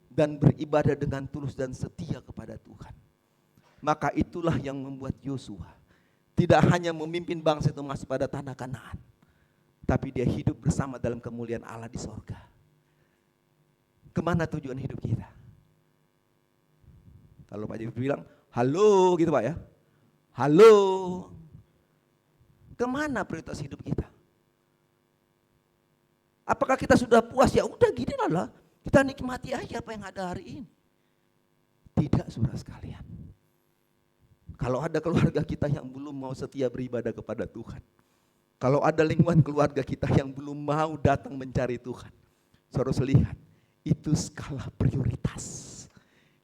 dan beribadah dengan tulus dan setia kepada Tuhan. Maka itulah yang membuat Yosua tidak hanya memimpin bangsa itu masuk pada tanah Kanaan, tapi dia hidup bersama dalam kemuliaan Allah di sorga. Kemana tujuan hidup kita? Kalau Pak Jif bilang, halo gitu Pak ya. Halo. Kemana prioritas hidup kita? Apakah kita sudah puas? Ya udah gini lah. Kita nikmati aja apa yang ada hari ini. Tidak saudara sekalian. Kalau ada keluarga kita yang belum mau setia beribadah kepada Tuhan. Kalau ada lingkungan keluarga kita yang belum mau datang mencari Tuhan. Saudara harus lihat, itu skala prioritas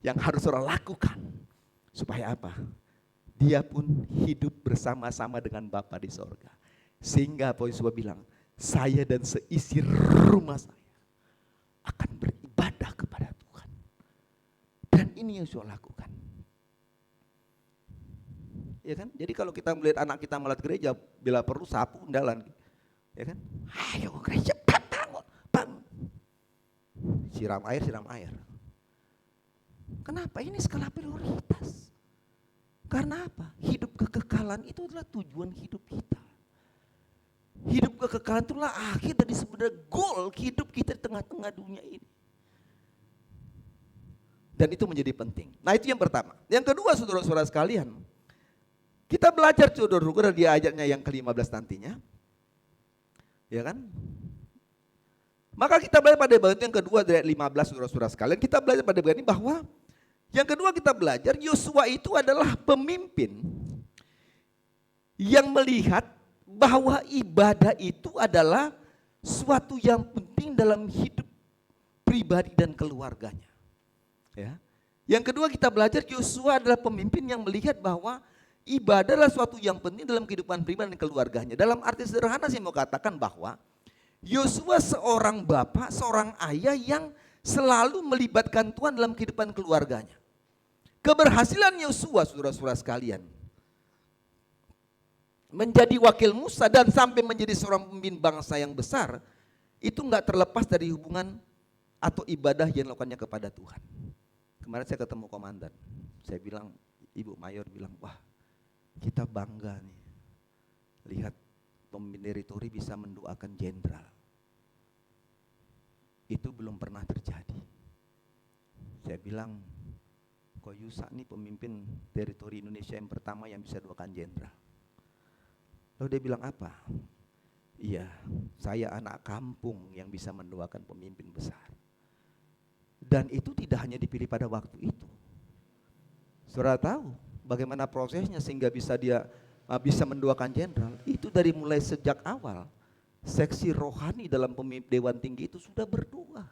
yang harus saudara lakukan. Supaya apa? Dia pun hidup bersama-sama dengan Bapa di sorga. Sehingga Yosua bilang, saya dan seisi rumah saya akan beribadah kepada Tuhan. Dan ini yang Yosua lakukan. Ya kan? Jadi kalau kita melihat anak kita melat gereja, bila perlu sapu undalan. Ya kan? Ayo gereja, bangun. Siram air. Kenapa? Ini skala prioritas. Karena apa? Hidup kekekalan itu adalah tujuan hidup kita. Hidup kekekalan itulah akhir dari sebenarnya goal hidup kita di tengah-tengah dunia ini. Dan itu menjadi penting. Nah itu yang pertama. Yang kedua saudara-saudara sekalian, kita belajar saudara-saudara di ayatnya yang ke-15 nantinya. Ya kan? Maka kita belajar pada bagian yang kedua dari ayat 15 saudara-saudara sekalian. Kita belajar pada bagian ini bahwa yang kedua kita belajar Yosua itu adalah pemimpin yang melihat bahwa ibadah itu adalah suatu yang penting dalam hidup pribadi dan keluarganya. Ya. Yang kedua kita belajar Yosua adalah pemimpin yang melihat bahwa ibadah adalah suatu yang penting dalam kehidupan pribadi dan keluarganya. Dalam arti sederhana saya mau katakan bahwa Yosua seorang bapak, seorang ayah yang selalu melibatkan Tuhan dalam kehidupan keluarganya. Keberhasilan Yosua, saudara-saudara sekalian, menjadi wakil Musa dan sampai menjadi seorang pemimpin bangsa yang besar, itu enggak terlepas dari hubungan atau ibadah yang dilakukannya kepada Tuhan. Kemarin saya ketemu komandan, saya bilang, Ibu Mayor bilang, wah kita bangga nih, lihat pemimpin teritori bisa mendoakan jenderal. Itu belum pernah terjadi. Saya bilang, kok Yusa nih pemimpin teritori Indonesia yang pertama yang bisa doakan jenderal. Lalu dia bilang apa? Iya, saya anak kampung yang bisa mendoakan pemimpin besar. Dan itu tidak hanya dipilih pada waktu itu. Saudara tahu bagaimana prosesnya sehingga bisa dia bisa mendoakan jenderal? Itu dari mulai sejak awal. Seksi rohani dalam pemimpin Dewan Tinggi itu sudah berdoa.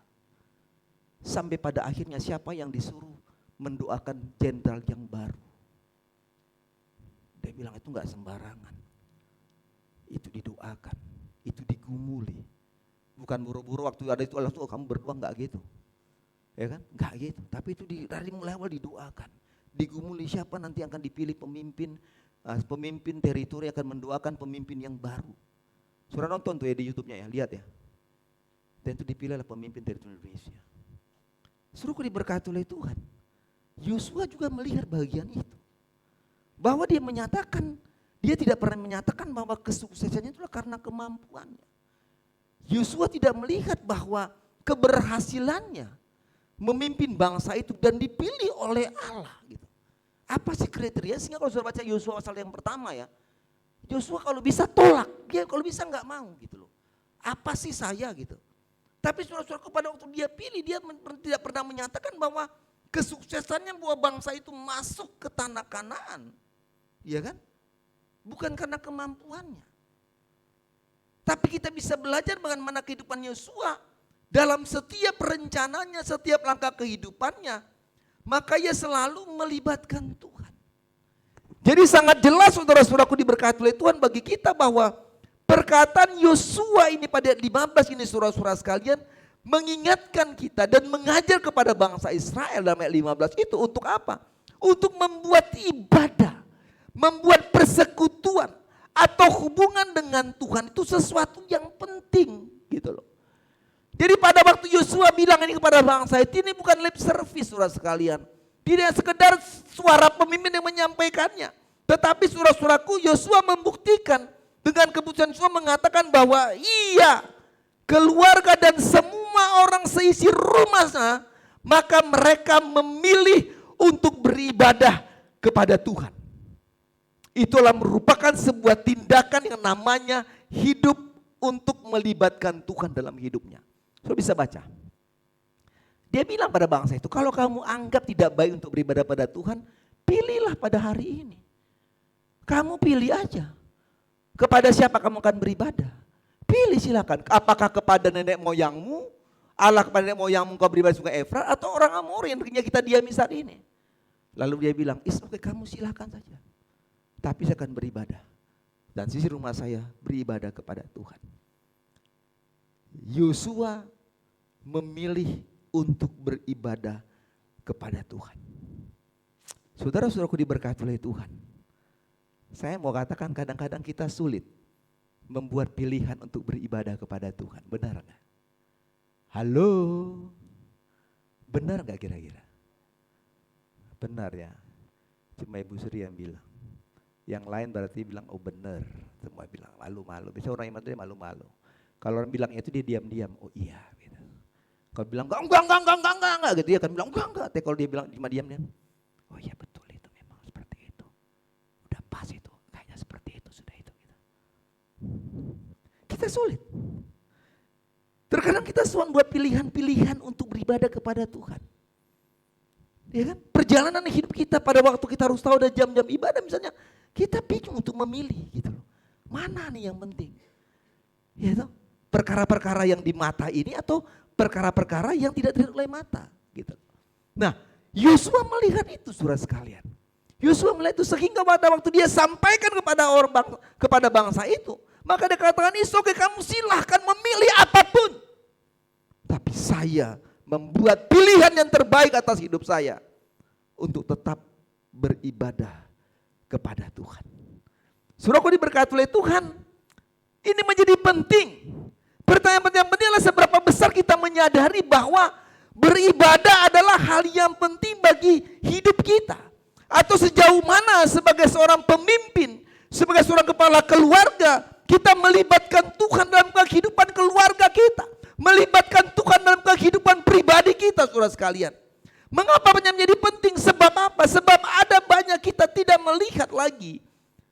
Sampai pada akhirnya siapa yang disuruh mendoakan jenderal yang baru. Dia bilang itu enggak sembarangan. Itu didoakan, itu digumuli. Bukan buru-buru waktu ada itu Allah tuh kamu berdoa, enggak gitu. Ya kan? Enggak gitu, tapi itu dari mulai awal didoakan. Digumuli siapa nanti akan dipilih pemimpin pemimpin teritori akan mendoakan pemimpin yang baru. Saudara nonton tuh ya di YouTube-nya ya, lihat ya. Dan itu dipilih oleh pemimpin teritori Indonesia. Suruhku diberkati oleh Tuhan. Yosua juga melihat bagian itu. Bahwa dia menyatakan, dia tidak pernah menyatakan bahwa kesuksesannya itu karena kemampuannya. Yosua tidak melihat bahwa keberhasilannya memimpin bangsa itu dan dipilih oleh Allah gitu. Apa sih kriteria? Sehingga kalau saudara baca Yosua pasal yang pertama ya, Yosua kalau bisa tolak, dia kalau bisa nggak mau gitu loh. Apa sih saya gitu. Tapi saudara-saudara pada waktu dia pilih, dia tidak pernah menyatakan bahwa kesuksesannya bahwa bangsa itu masuk ke tanah Kanaan. Iya kan? Bukan karena kemampuannya. Tapi kita bisa belajar bagaimana kehidupan Yosua dalam setiap rencananya, setiap langkah kehidupannya. Maka ia selalu melibatkan Tuhan. Jadi sangat jelas saudara-saudaraku diberkati oleh Tuhan bagi kita bahwa perkataan Yosua ini pada 15 ini saudara-saudara sekalian mengingatkan kita dan mengajar kepada bangsa Israel dalam ayat 15 itu untuk apa? Untuk membuat ibadah, membuat persekutuan atau hubungan dengan Tuhan itu sesuatu yang penting gitu loh. Jadi pada waktu Yosua bilang ini kepada bangsa itu, ini bukan lip service saudara sekalian. Tidak sekedar suara pemimpin yang menyampaikannya. Tetapi saudara-saudaraku Yosua membuktikan dengan keputusan Yosua mengatakan bahwa iya keluarga dan semua orang seisi rumahnya maka mereka memilih untuk beribadah kepada Tuhan. Itulah merupakan sebuah tindakan yang namanya hidup untuk melibatkan Tuhan dalam hidupnya. Saudara bisa baca. Dia bilang pada bangsa itu, kalau kamu anggap tidak baik untuk beribadah pada Tuhan, pilihlah pada hari ini. Kamu pilih aja. Kepada siapa kamu akan beribadah? Pilih silakan. Apakah kepada nenek moyangmu, Allah kepada nenek moyangmu kau beribadah sungai Efrat, atau orang Amori yang kita diami saat ini. Lalu dia bilang, oke kamu silakan saja. Tapi saya akan beribadah. Dan sisi rumah saya beribadah kepada Tuhan. Yosua memilih untuk beribadah kepada Tuhan. Saudara-saudaraku diberkati oleh Tuhan. Saya mau katakan kadang-kadang kita sulit membuat pilihan untuk beribadah kepada Tuhan. Benar gak? Halo? Benar gak kira-kira? Benar ya. Cuma Ibu Sri yang bilang. Yang lain berarti bilang oh benar. Semua bilang malu-malu. Biasanya orang iman itu dia malu-malu. Kalau orang bilang itu dia diam-diam. Oh iya. Gitu. Kalau bilang enggak gitu dia akan bilang enggak. Tapi kalau dia bilang cuma diam-diam. Oh iya betul itu memang seperti itu. Udah pas itu. Kayaknya seperti itu sudah itu. Gitu. Kita sulit. Terkadang kita suka buat pilihan-pilihan untuk beribadah kepada Tuhan. Ya kan? Perjalanan hidup kita pada waktu kita harus tahu ada jam-jam ibadah misalnya. Kita bingung untuk memilih gitu loh. Mana nih yang penting? Ya toh? Perkara-perkara yang di mata ini atau perkara-perkara yang tidak terlihat oleh mata gitu. Nah, Yosua melihat itu saudara sekalian. Yosua melihat itu sehingga pada waktu dia sampaikan kepada bangsa itu, maka dia katakan, "Oke, kamu silahkan memilih apapun. Tapi saya membuat pilihan yang terbaik atas hidup saya untuk tetap beribadah kepada Tuhan." Saudaraku diberkati oleh Tuhan, ini menjadi penting. Pertanyaan yang penting adalah seberapa besar kita menyadari bahwa beribadah adalah hal yang penting bagi hidup kita. Atau sejauh mana sebagai seorang pemimpin, sebagai seorang kepala keluarga, kita melibatkan Tuhan dalam kehidupan keluarga kita. Melibatkan Tuhan dalam kehidupan pribadi kita saudara sekalian. Mengapa menjadi penting? Sebab apa? Sebab ada banyak kita tidak melihat lagi.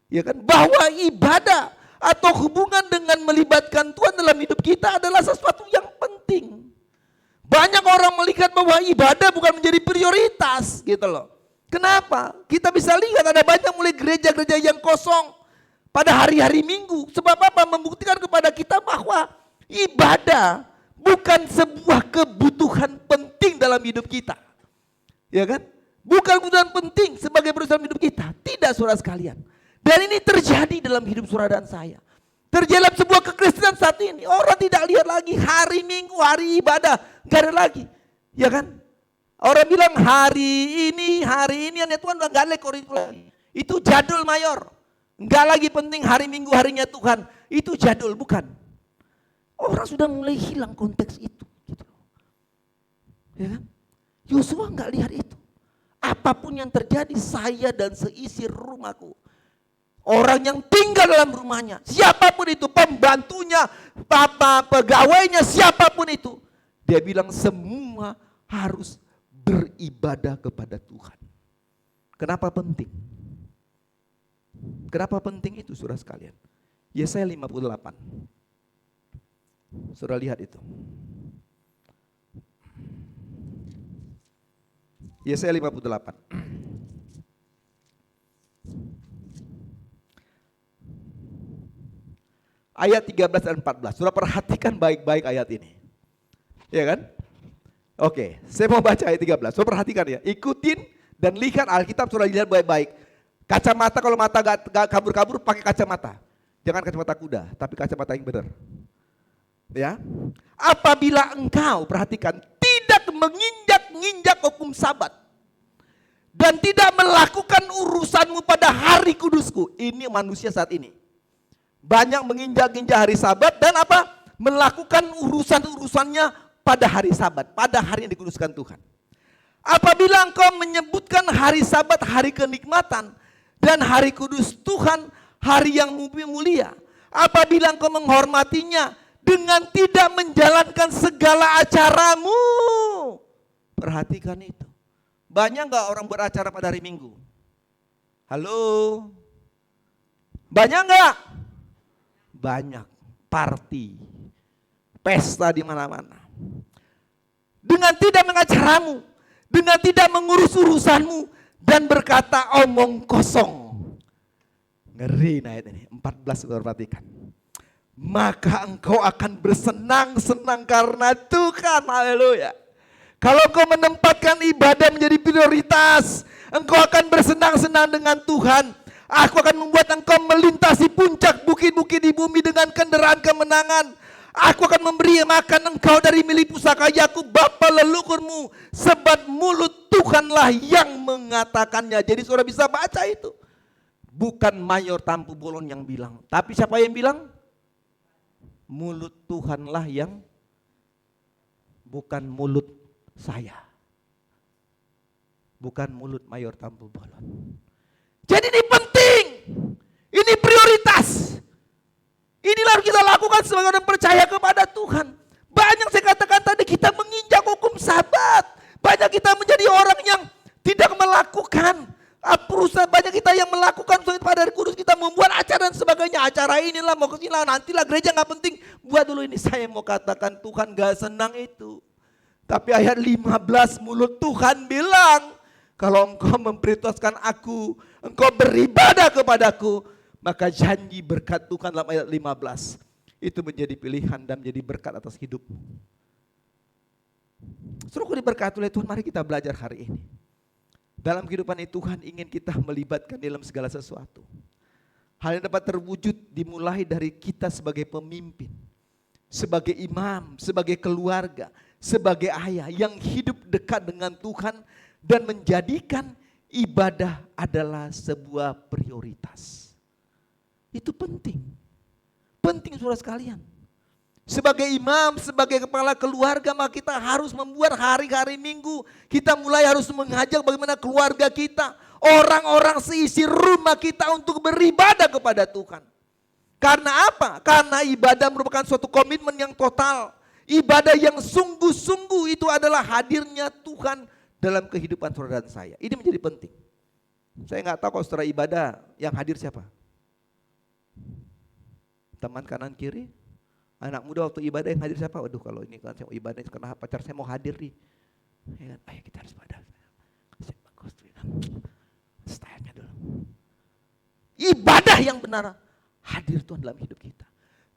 Ya kan? Bahwa ibadah atau hubungan dengan melibatkan Tuhan dalam hidup kita adalah sesuatu yang penting. Banyak orang melihat bahwa ibadah bukan menjadi prioritas gitu loh. Kenapa? Kita bisa lihat ada banyak mulai gereja-gereja yang kosong pada hari-hari Minggu. Sebab apa? Membuktikan kepada kita bahwa ibadah bukan sebuah kebutuhan penting dalam hidup kita. Ya kan? Bukan kebutuhan penting sebagai perusahaan hidup kita. Tidak saudara sekalian. Dan ini terjadi dalam hidup saudara dan saya. Terjadi dalam sebuah kekristenan saat ini. Orang tidak lihat lagi hari Minggu, hari ibadah. Gak ada lagi. Ya kan? Orang bilang hari ini ya Tuhan gak ada itu lagi. Itu jadul mayor. Gak lagi penting hari Minggu harinya Tuhan. Itu jadul, bukan. Orang sudah mulai hilang konteks itu. Gitu. Ya kan? Yosua gak lihat itu. Apapun yang terjadi saya dan seisi rumahku. Orang yang tinggal dalam rumahnya, siapapun itu, pembantunya, pegawainya, siapapun itu. Dia bilang semua harus beribadah kepada Tuhan. Kenapa penting? Kenapa penting itu saudara sekalian? Yesaya 58. Saudara lihat itu. Yesaya 58. ayat 13 dan 14. Saudara perhatikan baik-baik ayat ini. Ya kan? Oke, saya mau baca ayat 13. Saudara perhatikan ya, ikutin dan lihat Alkitab, saudara lihat baik-baik. Kacamata, kalau mata gak kabur-kabur pakai kacamata. Jangan kacamata kuda, tapi kacamata yang benar. Ya. Apabila engkau, perhatikan, tidak menginjak-injak hukum Sabat dan tidak melakukan urusanmu pada hari kudusku. Ini manusia saat ini. Banyak menginjak-injak hari Sabat dan apa? Melakukan urusan-urusannya pada hari Sabat, pada hari yang dikuduskan Tuhan. Apabila engkau menyebutkan hari Sabat hari kenikmatan dan hari kudus Tuhan hari yang mulia. Apabila engkau menghormatinya dengan tidak menjalankan segala acaramu. Perhatikan itu. Banyak gak orang beracara pada hari Minggu? Halo? Banyak gak? Banyak. Party. Pesta di mana-mana. Dengan tidak mengacaramu. Dengan tidak mengurus urusanmu. Dan berkata omong kosong. Ngeri ayat ini. 14 saudara perhatikan. Maka engkau akan bersenang-senang karena Tuhan. Haleluya. Kalau engkau menempatkan ibadah menjadi prioritas, engkau akan bersenang-senang dengan Tuhan. Aku akan membuat engkau melintasi puncak bukit-bukit di bumi dengan kendaraan kemenangan. Aku akan memberi makan engkau dari milik pusaka Yakub bapa leluhurmu, sebab mulut Tuhanlah yang mengatakannya. Jadi saudara bisa baca itu. Bukan Mayor Tampu Bolon yang bilang, tapi siapa yang bilang? Mulut Tuhanlah yang, bukan mulut saya. Bukan mulut Mayor Tampu Bolon. Jadi ini penting. Ini prioritas. Inilah yang kita lakukan sebagai orang percaya kepada Tuhan. Banyak saya katakan tadi kita menginjak hukum Sabat. Banyak kita menjadi orang yang tidak melakukan. Perusahaan banyak kita yang melakukan pada hari kudus, kita membuat acara dan sebagainya. Acara inilah, mau kesinilah, nantilah gereja gak penting. Buat dulu ini. Saya mau katakan Tuhan gak senang itu. Tapi ayat 15 mulut Tuhan bilang, kalau engkau memprioritaskan aku, engkau beribadah kepadaku, maka janji berkat Tuhan dalam ayat 15 itu menjadi pilihan dan menjadi berkat atas hidupmu. Suruhku diberkati oleh Tuhan, mari kita belajar hari ini. Dalam kehidupan ini Tuhan ingin kita melibatkan dalam segala sesuatu. Hal yang dapat terwujud dimulai dari kita sebagai pemimpin, sebagai imam, sebagai keluarga, sebagai ayah yang hidup dekat dengan Tuhan dan menjadikan ibadah adalah sebuah prioritas. Itu penting. Penting saudara sekalian. Sebagai imam, sebagai kepala keluarga, maka kita harus membuat hari-hari Minggu. Kita mulai harus mengajak bagaimana keluarga kita, orang-orang seisi rumah kita untuk beribadah kepada Tuhan. Karena apa? Karena ibadah merupakan suatu komitmen yang total. Ibadah yang sungguh-sungguh itu adalah hadirnya Tuhan dalam kehidupan saudara dan saya. Ini menjadi penting. Saya nggak tahu kalau saudara ibadah yang hadir siapa? Teman kanan kiri? Anak muda waktu ibadah yang hadir siapa? Waduh kalau ini kan saya mau ibadah karena pacar saya mau hadir nih. Ya kan? Ayo kita harus ibadah. Saya bagus tuh. Stylenya dulu. Ibadah yang benar. Hadir Tuhan dalam hidup kita.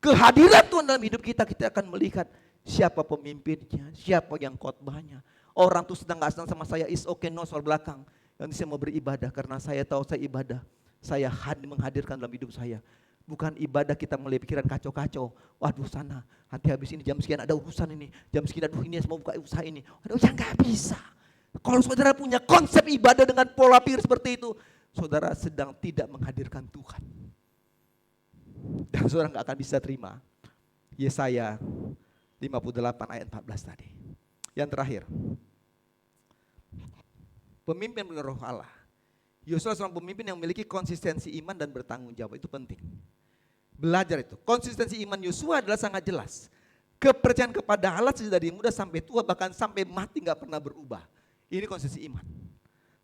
Kehadiran Tuhan dalam hidup kita, kita akan melihat siapa pemimpinnya, siapa yang khotbahnya. Orang tuh sedang gak senang sama saya, is okay, no soal belakang. Nanti saya mau beribadah karena saya tahu saya ibadah. Saya menghadirkan dalam hidup saya. Bukan ibadah kita mulai pikiran kacau-kacau. Waduh sana, nanti habis ini jam sekian ada urusan ini. Jam sekian aduh ini mau buka usaha ini. Aduh ya gak bisa. Kalau saudara punya konsep ibadah dengan pola pikir seperti itu, saudara sedang tidak menghadirkan Tuhan. Dan saudara gak akan bisa terima. Yesaya 58 ayat 14 tadi. Yang terakhir. Pemimpin dengan roh Allah. Yosua seorang pemimpin yang memiliki konsistensi iman dan bertanggung jawab, itu penting. Belajar itu. Konsistensi iman Yosua adalah sangat jelas. Kepercayaan kepada Allah sejak dari muda sampai tua, bahkan sampai mati gak pernah berubah. Ini konsistensi iman.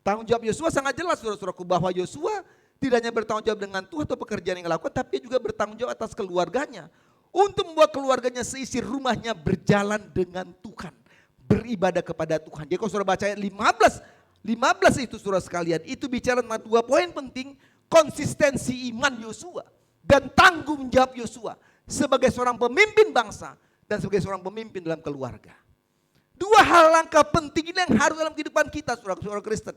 Tanggung jawab Yosua sangat jelas, saudara-saudaraku, bahwa Yosua tidak hanya bertanggung jawab dengan Tuhan atau pekerjaan yang dilakukan, tapi juga bertanggung jawab atas keluarganya. Untuk membuat keluarganya seisi rumahnya berjalan dengan Tuhan. Beribadah kepada Tuhan. Jadi kalau saudara baca ayat 15 itu saudara sekalian, itu bicara tentang 2 poin penting, konsistensi iman Yosua dan tanggung jawab Yosua. sebagai seorang pemimpin bangsa, dan sebagai seorang pemimpin dalam keluarga. Dua hal langkah penting ini yang harus dalam kehidupan kita, saudara-saudara Kristen.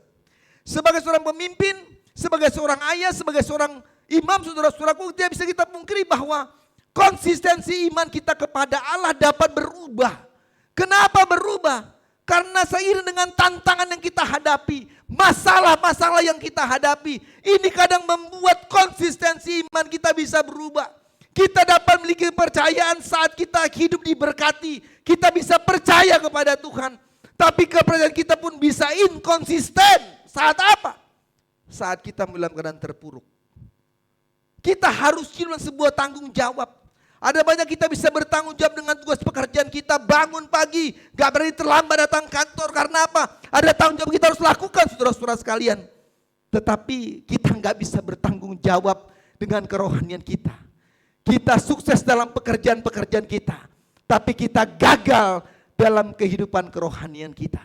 Sebagai seorang pemimpin, sebagai seorang ayah, sebagai seorang imam, saudara-saudaraku, tidak bisa kita pungkiri bahwa konsistensi iman kita kepada Allah dapat berubah. Kenapa berubah? Karena seiring dengan tantangan yang kita hadapi, masalah-masalah yang kita hadapi, ini kadang membuat konsistensi iman kita bisa berubah. Kita dapat memiliki kepercayaan saat kita hidup diberkati, kita bisa percaya kepada Tuhan. Tapi kepercayaan kita pun bisa inkonsisten. Saat apa? Saat kita dalam keadaan terpuruk. Kita harus hidup sebuah tanggung jawab. Ada banyak kita bisa bertanggung jawab dengan tugas pekerjaan kita. Bangun pagi, gak berani terlambat datang kantor. Karena apa? Ada tanggung jawab kita harus lakukan, saudara-saudara sekalian. Tetapi kita gak bisa bertanggung jawab dengan kerohanian kita. Kita sukses dalam pekerjaan-pekerjaan kita. Tapi kita gagal dalam kehidupan kerohanian kita.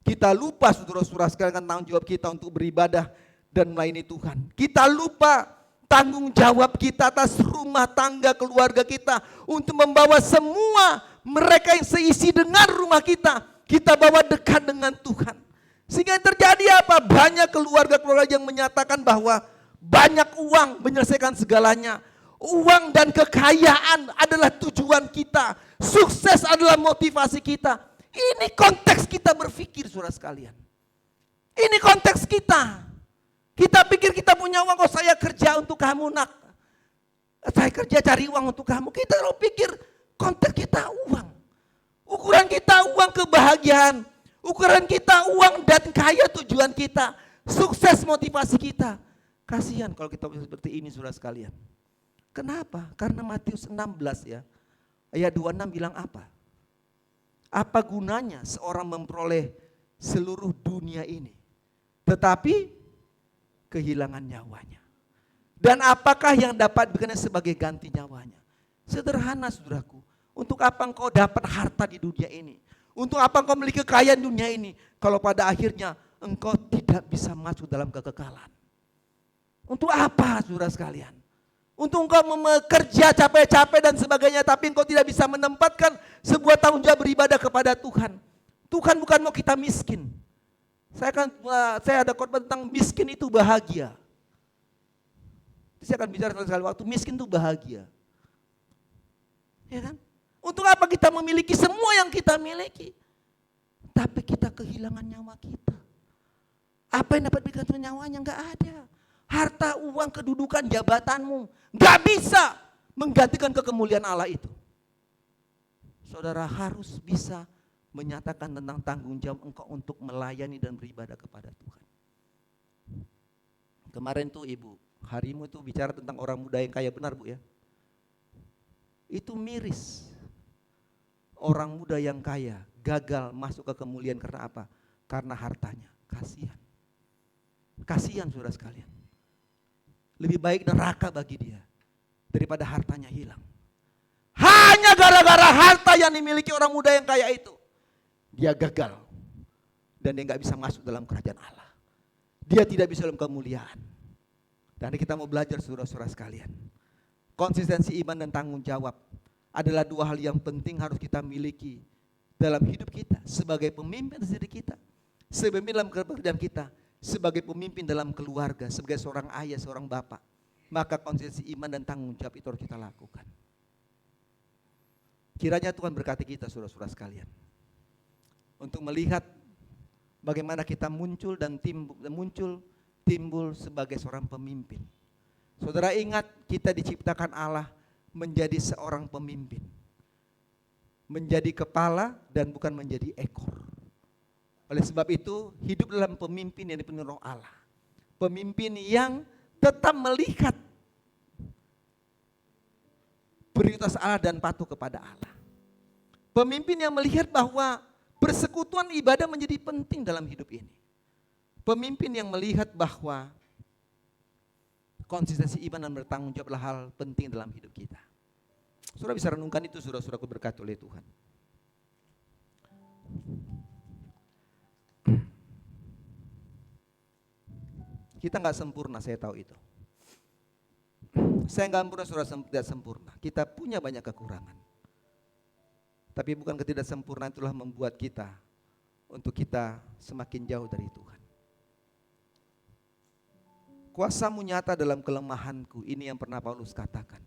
Kita lupa, saudara-saudara sekalian, tanggung jawab kita untuk beribadah dan melayani Tuhan. Kita lupa tanggung jawab kita atas rumah tangga keluarga kita untuk membawa semua mereka yang seisi dengan rumah kita bawa dekat dengan Tuhan. Sehingga yang terjadi apa? Banyak keluarga-keluarga yang menyatakan bahwa banyak uang menyelesaikan segalanya. Uang dan kekayaan adalah tujuan kita. Sukses adalah motivasi kita. Ini konteks kita berpikir, saudara sekalian. Ini konteks kita. Kita pikir kita punya uang, saya kerja untuk kamu nak. Saya kerja cari uang untuk kamu. Kita kalau pikir konteks kita uang. Ukuran kita uang kebahagiaan. Ukuran kita uang dan kaya tujuan kita. Sukses motivasi kita. Kasihan kalau kita seperti ini, saudara sekalian. Kenapa? Karena Matius 16 ya. Ayat 26 bilang apa? Apa gunanya seorang memperoleh seluruh dunia ini, tetapi kehilangan nyawanya? Dan apakah yang dapat diberikan sebagai ganti nyawanya? Sederhana, saudaraku. Untuk apa engkau dapat harta di dunia ini? Untuk apa engkau memiliki kekayaan dunia ini? Kalau pada akhirnya engkau tidak bisa masuk dalam kekekalan. Untuk apa, saudara sekalian? Untuk engkau bekerja capek-capek dan sebagainya, tapi engkau tidak bisa menempatkan sebuah tanggung jawab beribadah kepada Tuhan. Tuhan bukan mau kita miskin. Saya ada khotbah tentang miskin itu bahagia. Saya akan bicara sekali waktu miskin itu bahagia. Ya kan? Untuk apa kita memiliki semua yang kita miliki, tapi kita kehilangan nyawa kita? Apa yang dapat diberikan nyawanya? Enggak ada. Harta, uang, kedudukan, jabatanmu enggak bisa menggantikan kekemuliaan Allah itu. Saudara harus bisa menyatakan tentang tanggung jawab engkau untuk melayani dan beribadah kepada Tuhan. Kemarin tuh Ibu, harimu tuh bicara tentang orang muda yang kaya, benar Bu ya? Itu miris. Orang muda yang kaya gagal masuk ke kemuliaan karena apa? Karena hartanya. Kasihan. Kasihan saudara sekalian. Lebih baik neraka bagi dia daripada hartanya hilang. Hanya gara-gara harta yang dimiliki orang muda yang kaya itu, dia gagal dan dia nggak bisa masuk dalam kerajaan Allah. Dia tidak bisa dalam kemuliaan. Dan kita mau belajar saudara-saudara sekalian. Konsistensi iman dan tanggung jawab adalah dua hal yang penting harus kita miliki dalam hidup kita sebagai pemimpin diri kita, sebagai pemimpin dalam pekerjaan kita, sebagai pemimpin dalam keluarga, sebagai seorang ayah, seorang bapak. Maka konsistensi iman dan tanggung jawab itu harus kita lakukan. Kiranya Tuhan berkati kita saudara-saudara sekalian, untuk melihat bagaimana kita muncul dan timbul sebagai seorang pemimpin. Saudara ingat, kita diciptakan Allah menjadi seorang pemimpin. Menjadi kepala dan bukan menjadi ekor. Oleh sebab itu, hidup dalam pemimpin yang dipenuhi Roh Allah. Pemimpin yang tetap melihat prioritas Allah dan patuh kepada Allah. Pemimpin yang melihat bahwa persekutuan ibadah menjadi penting dalam hidup ini. Pemimpin yang melihat bahwa konsistensi iman dan bertanggung jawab adalah hal penting dalam hidup kita. Saudara bisa renungkan itu, saudara-saudaraku berkati oleh Tuhan. Kita nggak sempurna, saya tahu itu. Saya nggak sempurna, saudara tidak sempurna. Kita punya banyak kekurangan. Tapi bukan ketidaksempurnaan itulah membuat kita untuk kita semakin jauh dari Tuhan. Kuasamu nyata dalam kelemahanku, ini yang pernah Paulus katakan.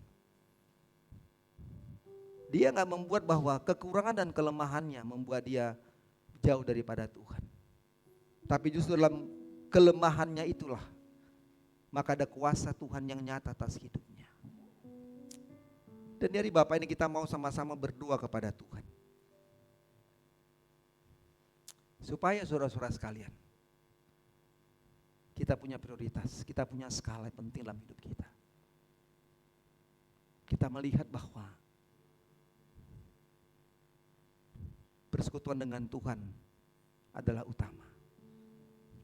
Dia nggak membuat bahwa kekurangan dan kelemahannya membuat dia jauh daripada Tuhan. Tapi justru dalam kelemahannya itulah maka ada kuasa Tuhan yang nyata atas hidupnya. Dan dari Bapak ini kita mau sama-sama berdoa kepada Tuhan. Supaya saudara-saudara sekalian, kita punya prioritas, kita punya skala yang penting dalam hidup kita. Kita melihat bahwa persekutuan dengan Tuhan adalah utama.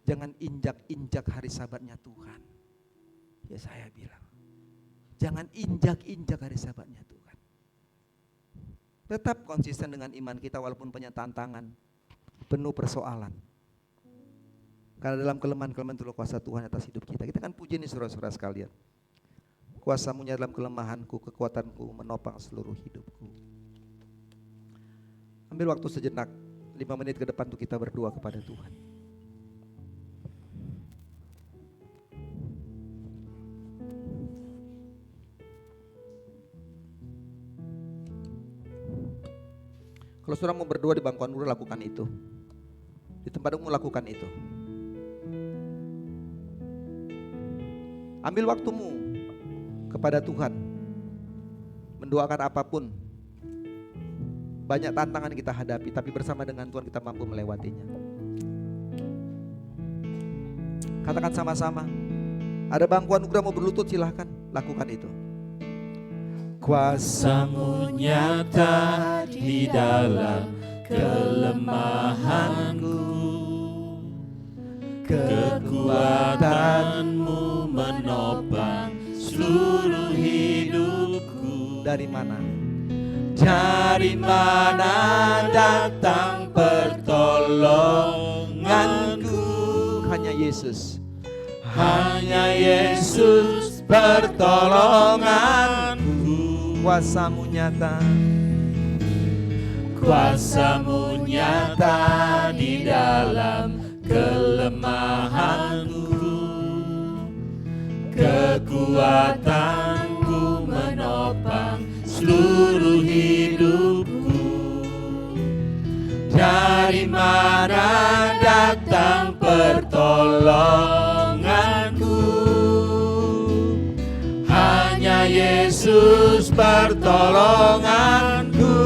Jangan injak-injak hari Sabatnya Tuhan. Ya saya bilang, jangan injak-injak hari Sabatnya Tuhan. Tetap konsisten dengan iman kita walaupun punya tantangan, penuh persoalan. Karena dalam kelemahan-kelemahan itu kuasa Tuhan atas hidup kita. Kita kan puji nih saudara-saudara sekalian. Kuasamu dalam kelemahanku, kekuatanku menopang seluruh hidupku. Ambil waktu sejenak, 5 menit ke depan untuk kita berdoa kepada Tuhan. Kalau saudara mau berdoa di bangkuan guru, lakukan itu. Di tempat umum lakukan itu. Ambil waktumu kepada Tuhan. Mendoakan apapun. Banyak tantangan kita hadapi, tapi bersama dengan Tuhan kita mampu melewatinya. Katakan sama-sama. Ada bangkuan nugrah mau berlutut, silahkan lakukan itu. Kuasamu nyata di dalam kelemahanku, kekuatanmu menopang seluruh hidupku. Dari mana? Dari mana datang pertolonganku? Hanya Yesus. Hanya Yesus pertolonganku. Kuasamu nyata. Kuasamu nyata di dalam kelemahanku, kekuatanku menopang seluruh hidupku. Dari mana datang pertolonganku? Hanya Yesus pertolonganku.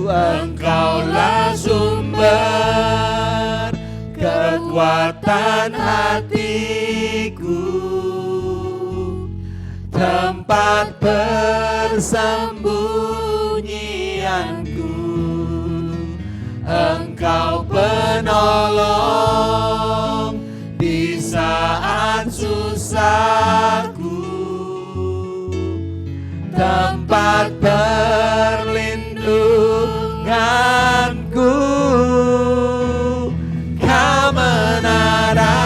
Engkaulah sumber kekuatan hatiku, tempat persembunyianku. Engkau penolong di saat susahku, tempat perlindunganku. Kau menara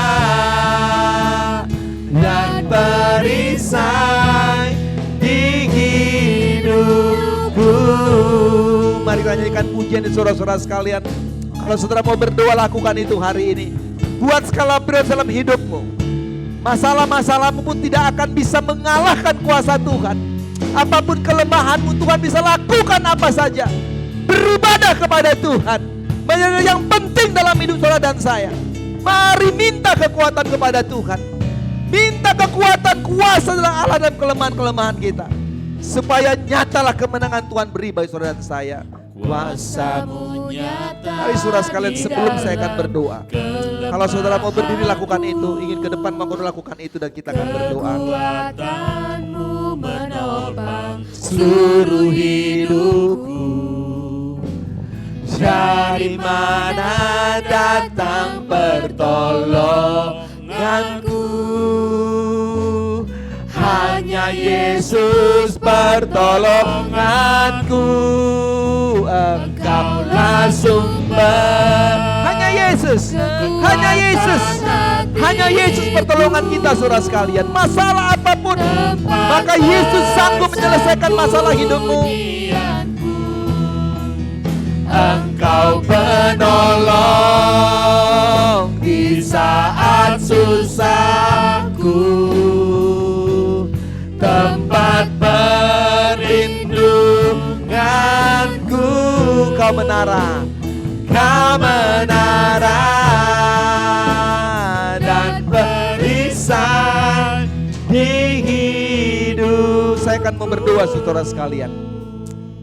dan perisai di hidupku. Mari kita nyanyikan pujian di saudara-saudara sekalian. Kalau saudara mau berdoa, lakukan itu hari ini. Buat skala prioritas dalam hidupmu. Masalah-masalahmu pun tidak akan bisa mengalahkan kuasa Tuhan. Apapun kelemahanmu, Tuhan bisa lakukan apa saja. Beribadah kepada Tuhan menjadi yang penting dalam hidup saudara dan saya. Mari minta kekuatan kepada Tuhan. Minta kekuatan kuasa dalam Allah dalam kelemahan-kelemahan kita, supaya nyatalah kemenangan Tuhan beri bagi saudara dan saya. Kuasamu nyata. Mari saudara sekalian, sebelum saya akan berdoa, kalau saudara mau berdiri lakukan itu, ingin ke depan mau lakukan itu, dan kita akan berdoa. Kekuatanmu menopang seluruh hidupku. Dari mana datang pertolonganku? Hanya Yesus pertolonganku. Engkaulah sumber. Hanya Yesus. Hanya Yesus. Hanya Yesus pertolongan kita saudara sekalian. Masalah apapun, maka Yesus sanggup menyelesaikan masalah hidupmu. Engkau penolong di saat susahku, tempat perlindunganku. Kau menara, dan perisai di hidup. Saya akan mau berdoa saudara sekalian.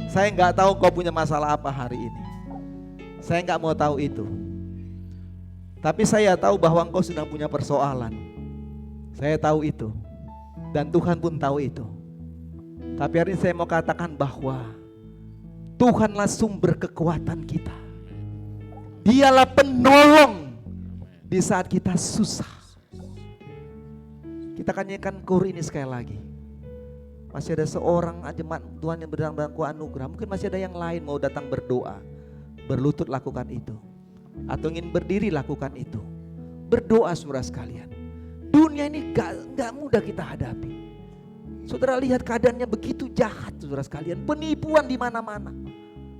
Saya nggak tahu kau punya masalah apa hari ini. Saya nggak mau tahu itu. Tapi saya tahu bahwa engkau sedang punya persoalan. Saya tahu itu. Dan Tuhan pun tahu itu. Tapi hari ini saya mau katakan bahwa Tuhanlah sumber kekuatan kita. Dialah penolong di saat kita susah. Kita akan nyanyikan kor ini sekali lagi. Masih ada seorang jemaat Tuhan yang berdangku anugerah. Mungkin masih ada yang lain mau datang berdoa. Berlutut lakukan itu. Atau ingin berdiri lakukan itu. Berdoa saudara sekalian. Dunia ini gak mudah kita hadapi. Saudara lihat keadaannya begitu jahat saudara sekalian. Penipuan di mana-mana.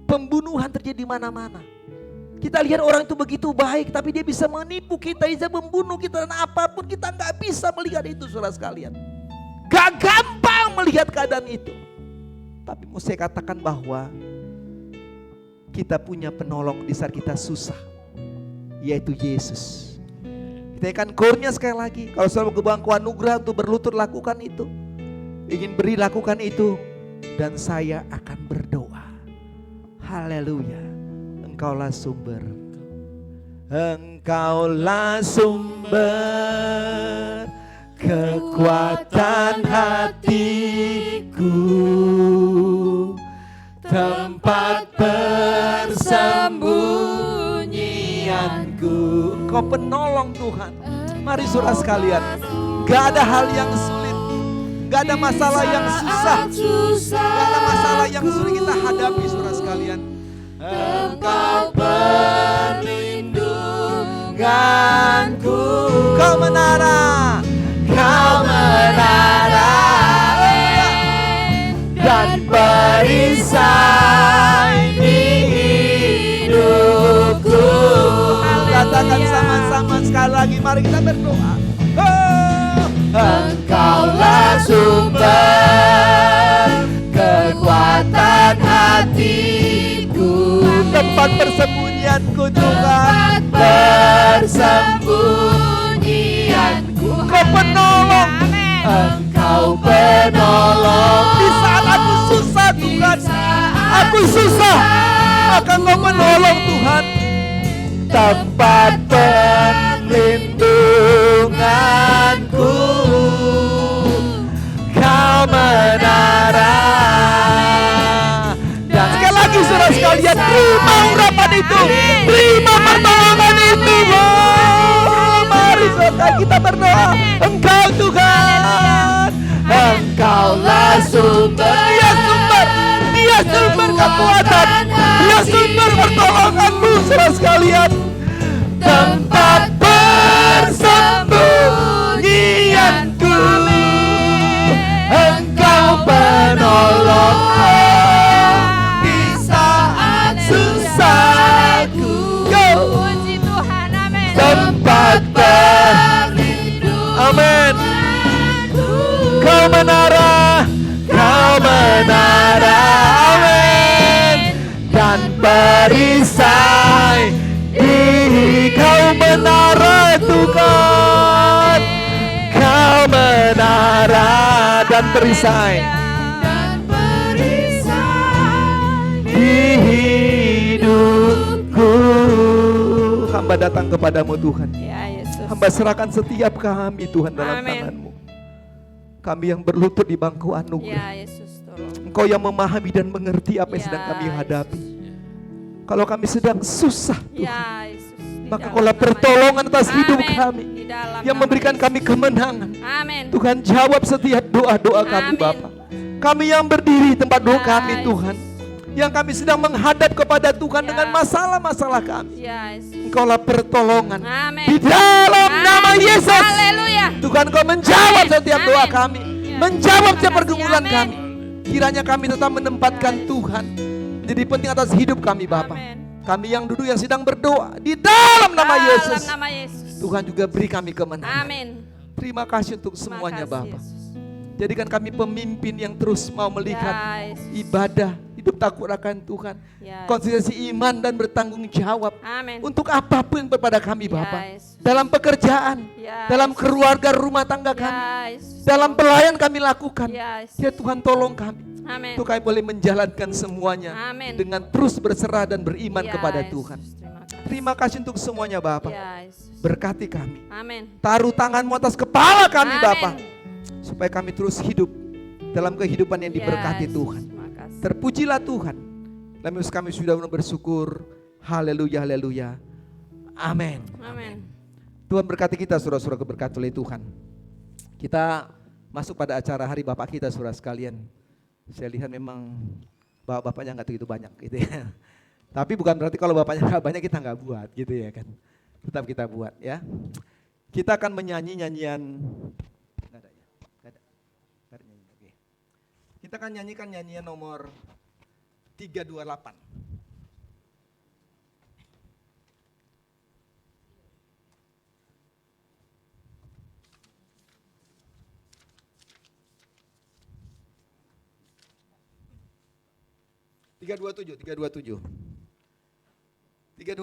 Pembunuhan terjadi di mana-mana. Kita lihat orang itu begitu baik tapi dia bisa menipu kita, bisa membunuh kita, dan apapun kita gak bisa melihat itu saudara sekalian. Gak gampang melihat keadaan itu. Tapi mau saya katakan bahwa kita punya penolong di saat kita susah, yaitu Yesus. Kita akan kornya sekali lagi. Kalau selalu kebangku anugerah untuk berlutut lakukan itu. Ingin beri lakukan itu. Dan saya akan berdoa. Haleluya. Engkaulah sumber. Engkaulah sumber kekuatan hatiku, tempat persembunyianku. Kau penolong Tuhan. Mari saudara sekalian, gak ada hal yang sulit, gak ada masalah yang susah, gak ada masalah yang sulit kita hadapi saudara sekalian. Engkau perlindunganku. Kau menara, kau menara dan perisai di hidupku. Katakan sama-sama sekali lagi, mari kita berdoa. Engkaulah sumber kekuatan hatiku, tempat persembunyianku Tuhan, persembunyianku. Kau penolong, Engkau penolong di saat aku susah Tuhan. Aku susah, maka Engkau menolong Tuhan. Tempat perlindunganku, Kau menara. Dan sekali lagi saudara sekalian, terima urapan itu, terima pertolongan itu. Mari saudara kita berdoa. Engkau Tuhan, Engkaulah sumber. Dia sumber, Dia sumber kekuatan, Dia sumber pertolonganmu saudara sekalian. Tempat persembunyianku, Engkau penolong di saat susahku. Puji Tuhan, amin. Tempat perlindungan, amin. Kau menara, amin. Dan perisai di Kau menara Tuhan. Kau menara dan perisai di hidupku. Hamba datang kepadamu Tuhan. Ya Yesus. Hamba serahkan setiap kami Tuhan dalam Amin. tangan-Mu. Kami yang berlutut di bangku anugerah. Ya Yesus, tolong. Engkau yang memahami dan mengerti apa yang Ya, sedang kami Yesus. hadapi. Kalau kami sedang susah Tuhan, Ya Yesus. Di maka dalam Kaulah nama pertolongan atas Yesus. hidup Amin. kami, Di dalam yang nama memberikan Yesus. kami kemenangan. Amin. Tuhan, jawab setiap doa-doa kami Amin. Bapa. Kami yang berdiri di tempat doa Ya, kami Yesus. Tuhan, Yang kami sedang menghadap kepada Tuhan Ya. dengan masalah-masalah kami. Yes. Engkaulah pertolongan. Amin. Di dalam nama Yesus. Haleluya. Tuhan, Kau menjawab Amin. setiap doa Amin. kami. Ya. Menjawab Terima setiap kasih. pergumulan Amin. kami. Kiranya kami tetap menempatkan Ya. Tuhan jadi penting atas hidup kami, Bapa. Amin. Kami yang duduk yang sedang berdoa di dalam nama Yesus. Dalam nama Yesus. Tuhan juga beri kami kemenangan. Amin. Terima kasih untuk Terima semuanya, kasih, Bapa. Yesus. Jadikan kami pemimpin yang terus mau melihat Ya, Yesus. ibadah, hidup takut akan Tuhan. Ya, Konsistensi iman dan bertanggung jawab. Amin. Untuk apapun kepada kami, Ya, Bapa. Yesus. Dalam pekerjaan, Ya, dalam Yesus. keluarga rumah tangga kami, Ya, Yesus. dalam pelayan kami lakukan. Ya, Yesus. Ya Tuhan, tolong kami. Amin. Untuk kami boleh menjalankan semuanya Amin. dengan terus berserah dan beriman Ya, kepada Yesus. Tuhan. Terima kasih. Terima kasih untuk semuanya, Bapa. Ya, Yesus. Berkati kami. Amin. Taruh tanganmu atas kepala kami, Amin. Bapa. Supaya kami terus hidup dalam kehidupan yang Ya, diberkati Yesus. Tuhan. Terima kasih. Terpujilah Tuhan. Dalam kami sudah bersyukur. Haleluya, haleluya. Amin. Amin. Tuhan berkati kita, saudara-saudara berkati oleh Tuhan. Kita masuk pada acara Hari Bapak kita, saudara sekalian. Saya lihat memang bapak-bapaknya nggak begitu banyak gitu ya. Tapi bukan berarti kalau bapaknya nggak banyak kita nggak buat gitu ya kan. Tetap kita buat ya. Kita akan menyanyi nyanyian. Nggak ada ya? Nggak ada. Nggak ada nyanyian, oke. Kita akan nyanyikan nyanyian nomor 328. Tiga dua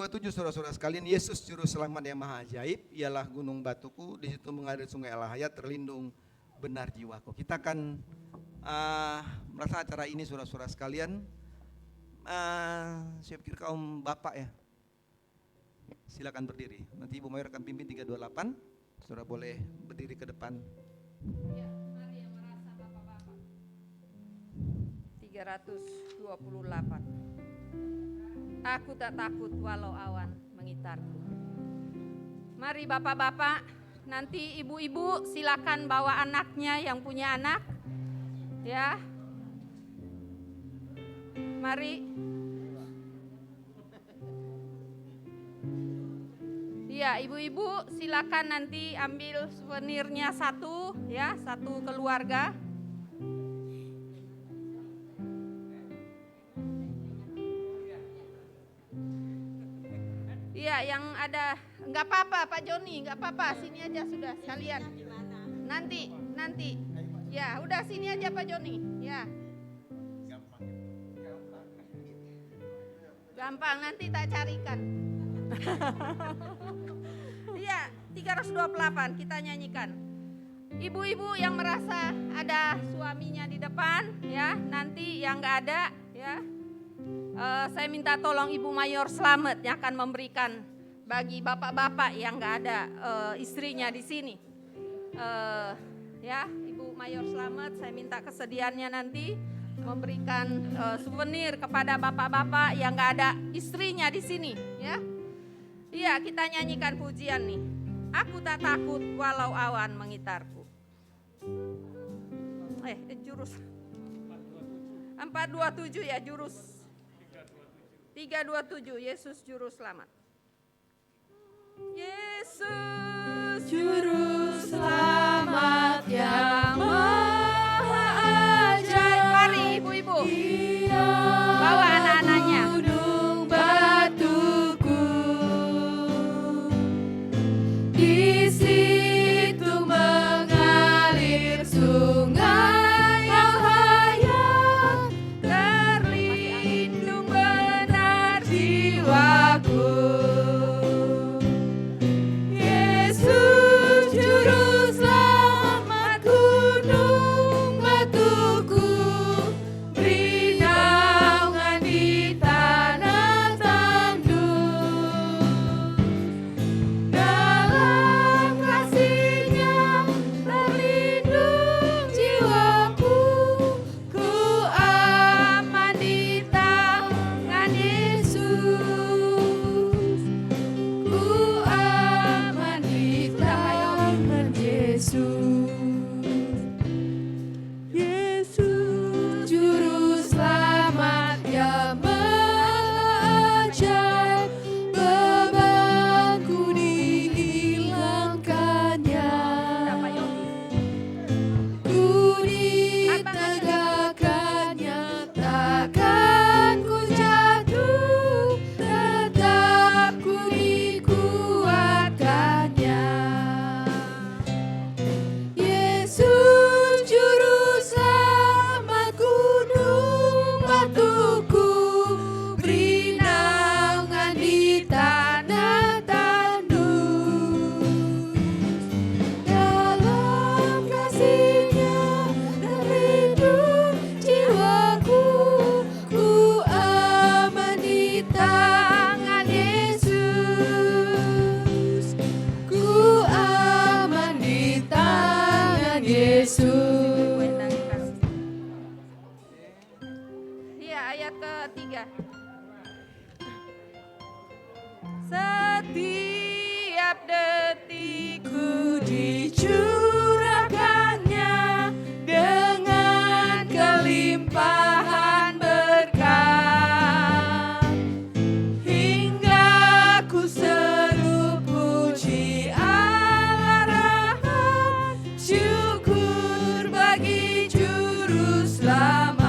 tujuh saudara-saudara sekalian. Yesus juru selamat yang maha ajaib, ialah gunung batuku, di situ mengalir sungai Al-Hayat, terlindung benar jiwaku. Kita akan merasa acara ini saudara-saudara sekalian. Saya pikir kaum bapak ya, silakan berdiri. Nanti Ibu Mayor akan pimpin 328. Saudara boleh berdiri ke depan. Ya, mari yang merasa bapak-bapak. 328. Aku tak takut walau awan mengitarku. Mari bapak-bapak, nanti ibu-ibu silakan bawa anaknya yang punya anak. Ya. Mari. Ya, ibu-ibu silakan nanti ambil souvenirnya satu, ya, satu keluarga. Iya, yang ada, nggak apa-apa Pak Joni, nggak apa-apa, sini aja sudah sekalian. Nanti, ya udah sini aja Pak Joni, ya. Gampang, nanti tak carikan. Iya, 328 kita nyanyikan. Ibu-ibu yang merasa ada suaminya di depan, ya, nanti yang nggak ada, ya. Saya minta tolong Ibu Mayor Slamet yang akan memberikan bagi bapak-bapak yang nggak ada istrinya di sini. Ya, Ibu Mayor Slamet, saya minta kesediaannya nanti memberikan souvenir kepada bapak-bapak yang nggak ada istrinya di sini, ya. Iya, kita nyanyikan pujian nih. Aku tak takut walau awan mengitarku. Jurus 427 ya, jurus 327, Yesus juru selamat. Yesus Juru selamat yang maha ajaib. Mari ibu-ibu, Dia bawa anak-anaknya. gunung batuku, di situ mengalir sungai Al-Hayat, terlindung benar jiwaku. Yesus juru Iya, ayat ketiga. Setiap detikku dicurahkannya dengan kelimpahan berkat, hingga ku seru puji Allah rahmat, syukur bagi juru selamat.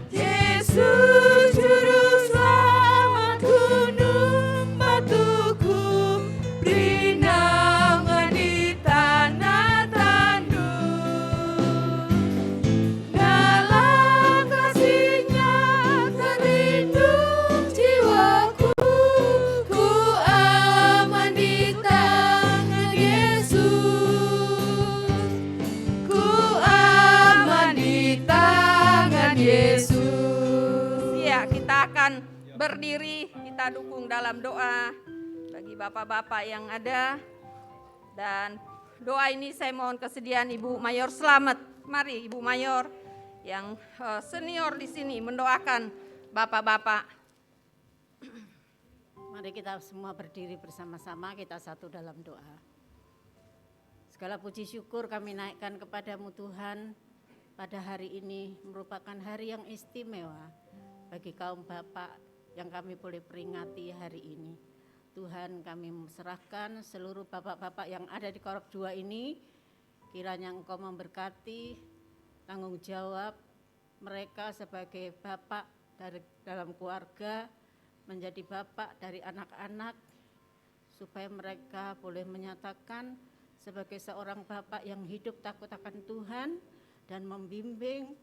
Yesus juru selamat, gunung batuku, beri naungan di tanah tandus. Dalam kasih-Nya terlindung jiwaku, ku aman di tangan Yesus, ku aman di tangan Yesus. Ya, kita akan berdiri, kita dukung dalam doa bagi bapak-bapak yang ada. Dan doa ini saya mohon kesediaan Ibu Mayor Slamet. Mari Ibu Mayor yang senior di sini mendoakan bapak-bapak. Mari kita semua berdiri bersama-sama, kita satu dalam doa. Segala puji syukur kami naikkan kepadamu Tuhan. Pada hari ini merupakan hari yang istimewa bagi kaum bapak yang kami boleh peringati hari ini. Tuhan, kami serahkan seluruh bapak-bapak yang ada di Korab 2 ini, kiranya Engkau memberkati tanggung jawab mereka sebagai bapak dari dalam keluarga, menjadi bapak dari anak-anak, supaya mereka boleh menyatakan sebagai seorang bapak yang hidup takut akan Tuhan dan membimbing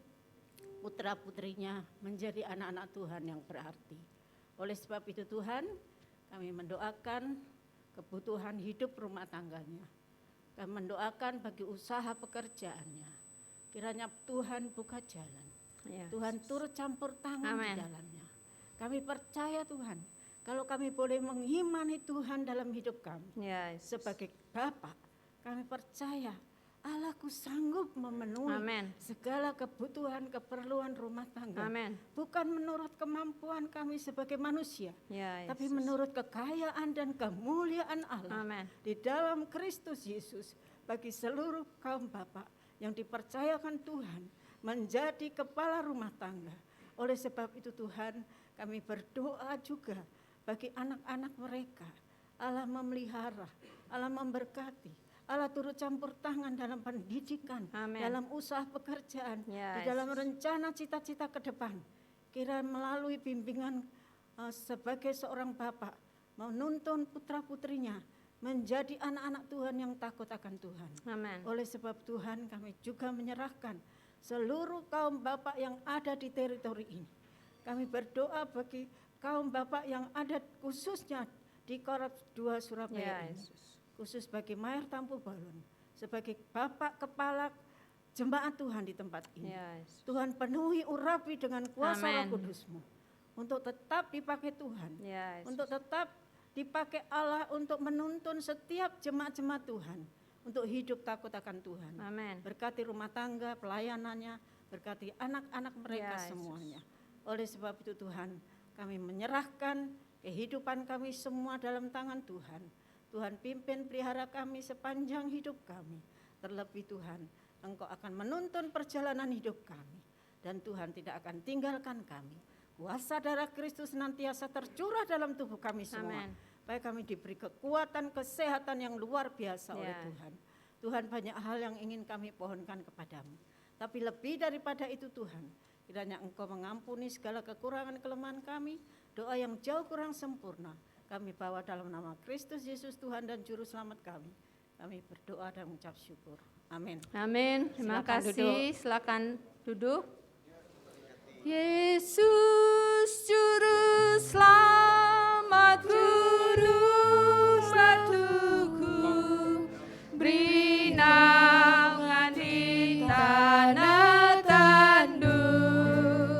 putra-putrinya menjadi anak-anak Tuhan yang berarti. Oleh sebab itu Tuhan, kami mendoakan kebutuhan hidup rumah tangganya. Kami mendoakan bagi usaha pekerjaannya. Kiranya Tuhan buka jalan. Ya. Tuhan turut campur tangan Amen. di dalamnya. Kami percaya Tuhan, kalau kami boleh mengimani Tuhan dalam hidup kami. Ya, Yesus. Sebagai Bapa, kami percaya Allahku sanggup memenuhi Amen. segala kebutuhan keperluan rumah tangga. Amen. Bukan menurut kemampuan kami sebagai manusia, Ya, tapi Yesus. menurut kekayaan dan kemuliaan Allah Amen. di dalam Kristus Yesus. Bagi seluruh kaum bapak yang dipercayakan Tuhan menjadi kepala rumah tangga. Oleh sebab itu Tuhan, kami berdoa juga bagi anak-anak mereka. Allah memelihara, Allah memberkati, Allah turut campur tangan dalam pendidikan, Amen. dalam usaha pekerjaan, Ya, di dalam Yesus. rencana cita-cita ke depan. Kira melalui bimbingan sebagai seorang bapak, menuntun putra-putrinya menjadi anak-anak Tuhan yang takut akan Tuhan. Amen. Oleh sebab Tuhan, kami juga menyerahkan seluruh kaum bapak yang ada di teritori ini. Kami berdoa bagi kaum bapak yang ada khususnya di Korab 2 Surabaya Ya, ini. Yesus. Khusus bagi Mayor Tampu Balon, sebagai Bapak Kepala Jemaat Tuhan di tempat ini. Ya, Yesus. Tuhan penuhi urapi dengan kuasa Roh Amen. Kudus-Mu, untuk tetap dipakai Tuhan, Ya, Yesus. untuk tetap dipakai Allah untuk menuntun setiap jemaat-jemaat Tuhan, untuk hidup takut akan Tuhan. Amen. Berkati rumah tangga, pelayanannya, berkati anak-anak mereka Ya, Yesus. semuanya. Oleh sebab itu Tuhan, kami menyerahkan kehidupan kami semua dalam tangan Tuhan. Tuhan pimpin pelihara kami sepanjang hidup kami. Terlebih Tuhan, Engkau akan menuntun perjalanan hidup kami. Dan Tuhan tidak akan tinggalkan kami. Kuasa darah Kristus senantiasa tercurah dalam tubuh kami semua. Amen. Supaya kami diberi kekuatan, kesehatan yang luar biasa oleh Ya. Tuhan. Tuhan, banyak hal yang ingin kami pohonkan kepadamu. Tapi lebih daripada itu Tuhan, kiranya Engkau mengampuni segala kekurangan kelemahan kami. Doa yang jauh kurang sempurna kami bawa dalam nama Kristus Yesus Tuhan dan Juru Selamat kami. Kami berdoa dan mengucap syukur. Amin. Amin. Terima Silakan kasih. Silakan duduk. Yesus Juru Selamat, gunung batuku, beri naungan di tanah tandus.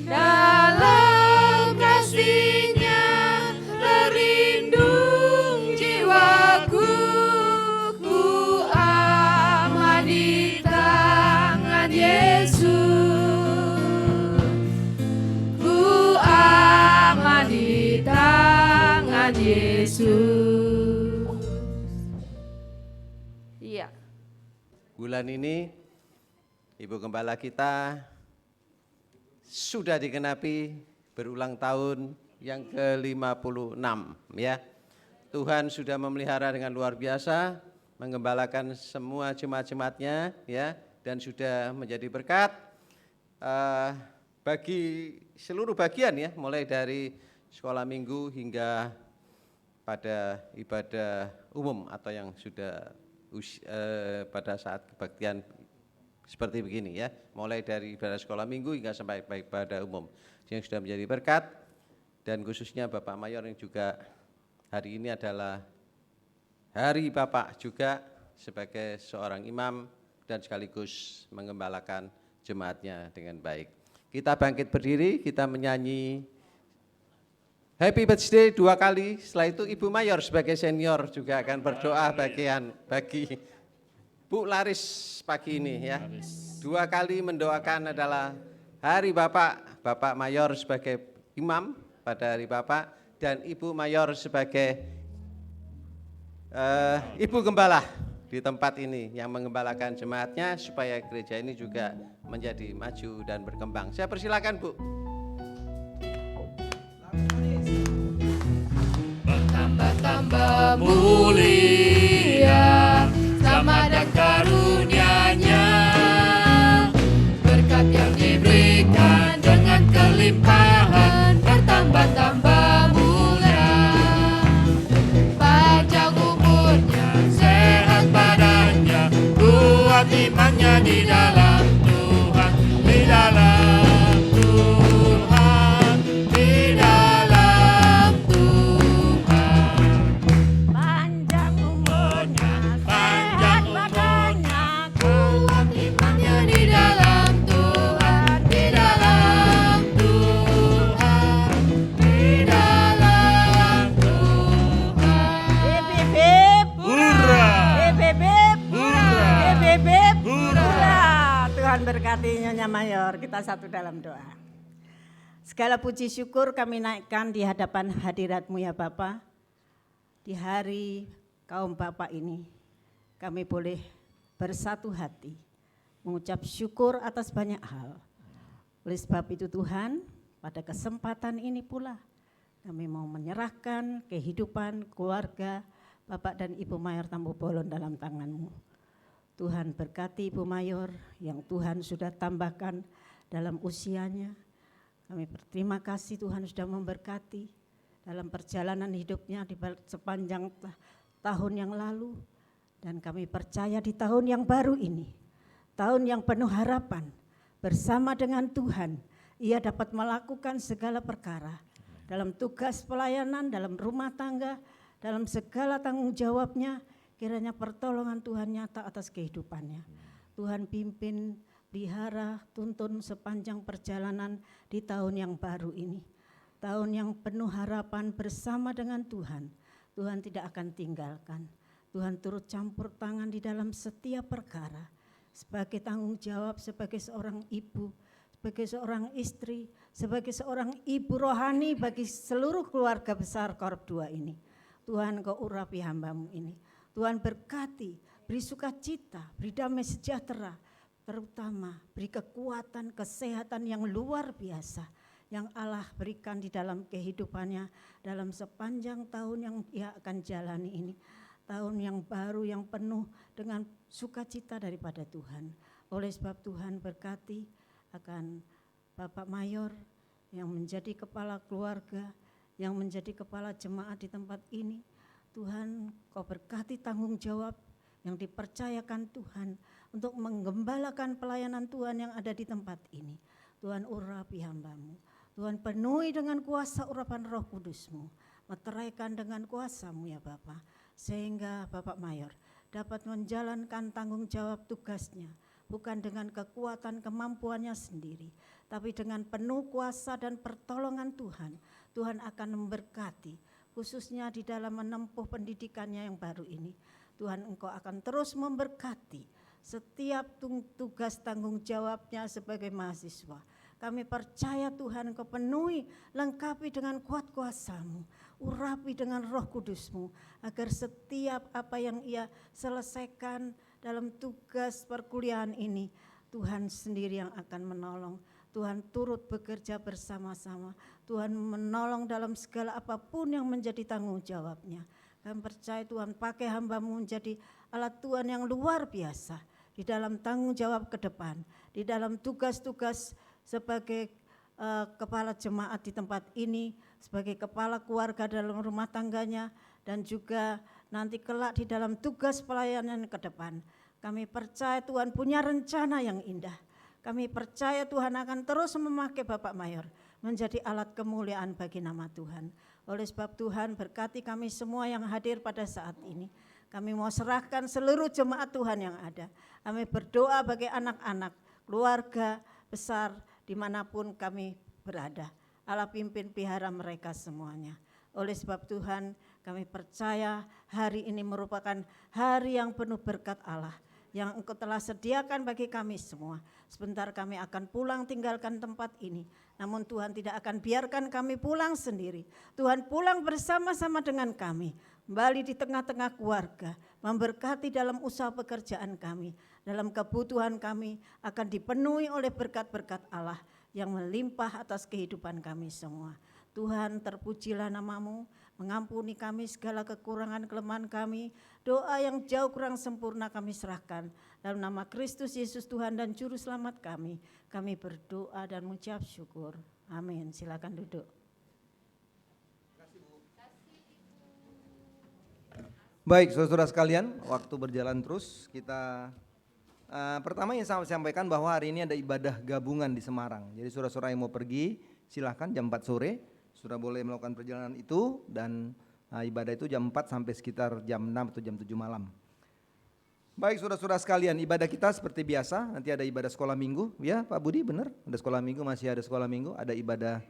Dalam kasih-Nya terlindung jiwaku, ku aman di tangan Yesus. Yesus. Iya. Bulan ini Ibu Gembala kita sudah digenapi berulang tahun yang ke-56 ya. Tuhan sudah memelihara dengan luar biasa, menggembalakan semua jemaat-jemaatnya ya, dan sudah menjadi berkat bagi seluruh bagian ya, mulai dari sekolah minggu hingga pada ibadah umum atau yang sudah pada saat kebaktian seperti begini ya, mulai dari ibadah sekolah minggu hingga sampai ibadah umum yang sudah menjadi berkat, dan khususnya Bapak Mayor yang juga hari ini adalah hari Bapak juga sebagai seorang imam dan sekaligus mengembalakan jemaatnya dengan baik. Kita bangkit berdiri, kita menyanyi Happy Birthday 2 kali, setelah itu Ibu Mayor sebagai senior juga akan berdoa bagi Bu Laris pagi ini ya. 2 kali mendoakan adalah hari Bapak Mayor sebagai imam pada hari Bapak, dan Ibu Mayor sebagai Ibu Gembala di tempat ini yang mengembalakan jemaatnya supaya gereja ini juga menjadi maju dan berkembang. Saya persilakan Bu. Bertambah-tambah mulia selamat dan karunia-Nya, berkat yang diberikan dengan kelimpahan bertambah-tambah mulia, panjang umurnya, sehat badannya, kuat imannya di dalam Tuhan, di dalam Tuhan, di dalam Tuhan. Panjang umurnya, Panjang badannya, kuat imannya di dalam Tuhan, di dalam Tuhan, di dalam Tuhan. beb, Hurra! beb, Hurra! beb, Hurra! Tuhan berkati Nyonya Mayor, kita satu dalam doa. Segala puji syukur kami naikkan di hadapan hadirat-Mu ya Bapa. Di hari kaum Bapak ini, kami boleh bersatu hati, mengucap syukur atas banyak hal. Oleh sebab itu Tuhan, pada kesempatan ini pula, kami mau menyerahkan kehidupan keluarga Bapak dan Ibu Mayor Tampu Bolon dalam tangan-Mu. Tuhan berkati Ibu Mayor yang Tuhan sudah tambahkan dalam usianya. Kami berterima kasih Tuhan sudah memberkati dalam perjalanan hidupnya di sepanjang tahun yang lalu. Dan kami percaya di tahun yang baru ini, tahun yang penuh harapan, bersama dengan Tuhan, ia dapat melakukan segala perkara dalam tugas pelayanan, dalam rumah tangga, dalam segala tanggung jawabnya. Kiranya pertolongan Tuhan nyata atas kehidupannya. Tuhan pimpin, pelihara, tuntun sepanjang perjalanan di tahun yang baru ini. Tahun yang penuh harapan bersama dengan Tuhan. Tuhan tidak akan tinggalkan. Tuhan turut campur tangan di dalam setiap perkara. Sebagai tanggung jawab, sebagai seorang ibu, sebagai seorang istri, sebagai seorang ibu rohani bagi seluruh keluarga besar Korp 2 ini. Tuhan Kau urapi hamba-Mu ini. Tuhan berkati, beri sukacita, beri damai sejahtera, terutama beri kekuatan, kesehatan yang luar biasa yang Allah berikan di dalam kehidupannya dalam sepanjang tahun yang ia akan jalani ini. Tahun yang baru yang penuh dengan sukacita daripada Tuhan. Oleh sebab Tuhan berkati akan Bapak Mayor yang menjadi kepala keluarga, yang menjadi kepala jemaat di tempat ini. Tuhan, Kau berkati tanggung jawab yang dipercayakan Tuhan untuk menggembalakan pelayanan Tuhan yang ada di tempat ini. Tuhan urapi hamba-Mu. Tuhan penuhi dengan kuasa urapan Roh Kudus-Mu. Meteraikan dengan kuasa-Mu ya Bapa. Sehingga Bapak Mayor dapat menjalankan tanggung jawab tugasnya. Bukan dengan kekuatan kemampuannya sendiri. Tapi dengan penuh kuasa dan pertolongan Tuhan. Tuhan akan memberkati. Khususnya di dalam menempuh pendidikannya yang baru ini. Tuhan Engkau akan terus memberkati setiap tugas tanggung jawabnya sebagai mahasiswa. Kami percaya Tuhan Engkau penuhi, lengkapi dengan kuat kuasa-Mu. urapi dengan Roh Kudus-Mu, agar setiap apa yang ia selesaikan dalam tugas perkuliahan ini, Tuhan sendiri yang akan menolong. Tuhan turut bekerja bersama-sama. Tuhan menolong dalam segala apapun yang menjadi tanggung jawabnya. Kami percaya Tuhan pakai hamba-Mu menjadi alat Tuhan yang luar biasa di dalam tanggung jawab ke depan, di dalam tugas-tugas sebagai kepala jemaat di tempat ini, sebagai kepala keluarga dalam rumah tangganya, dan juga nanti kelak di dalam tugas pelayanan ke depan. Kami percaya Tuhan punya rencana yang indah. Kami percaya Tuhan akan terus memakai Bapak Mayor menjadi alat kemuliaan bagi nama Tuhan. Oleh sebab Tuhan berkati kami semua yang hadir pada saat ini. Kami mau serahkan seluruh jemaat Tuhan yang ada. Kami berdoa bagi anak-anak, keluarga besar dimanapun kami berada. Allah pimpin pelihara mereka semuanya. Oleh sebab Tuhan kami percaya hari ini merupakan hari yang penuh berkat Allah yang Engkau telah sediakan bagi kami semua. Sebentar kami akan pulang tinggalkan tempat ini. Namun Tuhan tidak akan biarkan kami pulang sendiri. Tuhan pulang bersama-sama dengan kami. Kembali di tengah-tengah keluarga. Memberkati dalam usaha pekerjaan kami. Dalam kebutuhan kami akan dipenuhi oleh berkat-berkat Allah yang melimpah atas kehidupan kami semua. Tuhan terpujilah nama-Mu, mengampuni kami segala kekurangan kelemahan kami. Doa yang jauh kurang sempurna kami serahkan. Dalam nama Kristus Yesus Tuhan dan Juru Selamat kami berdoa dan mengucap syukur. Amin. Silakan duduk. Baik, saudara sekalian, waktu berjalan terus. Kita pertama yang saya sampaikan bahwa hari ini ada ibadah gabungan di Semarang. Jadi saudara-saudara yang mau pergi silahkan jam 4 sore sudah boleh melakukan perjalanan itu, dan ibadah itu jam 4 sampai sekitar jam 6 atau jam 7 malam. Baik saudara-saudara sekalian, ibadah kita seperti biasa, nanti ada ibadah sekolah minggu, ya Pak Budi benar, ada sekolah minggu, masih ada sekolah minggu, ada ibadah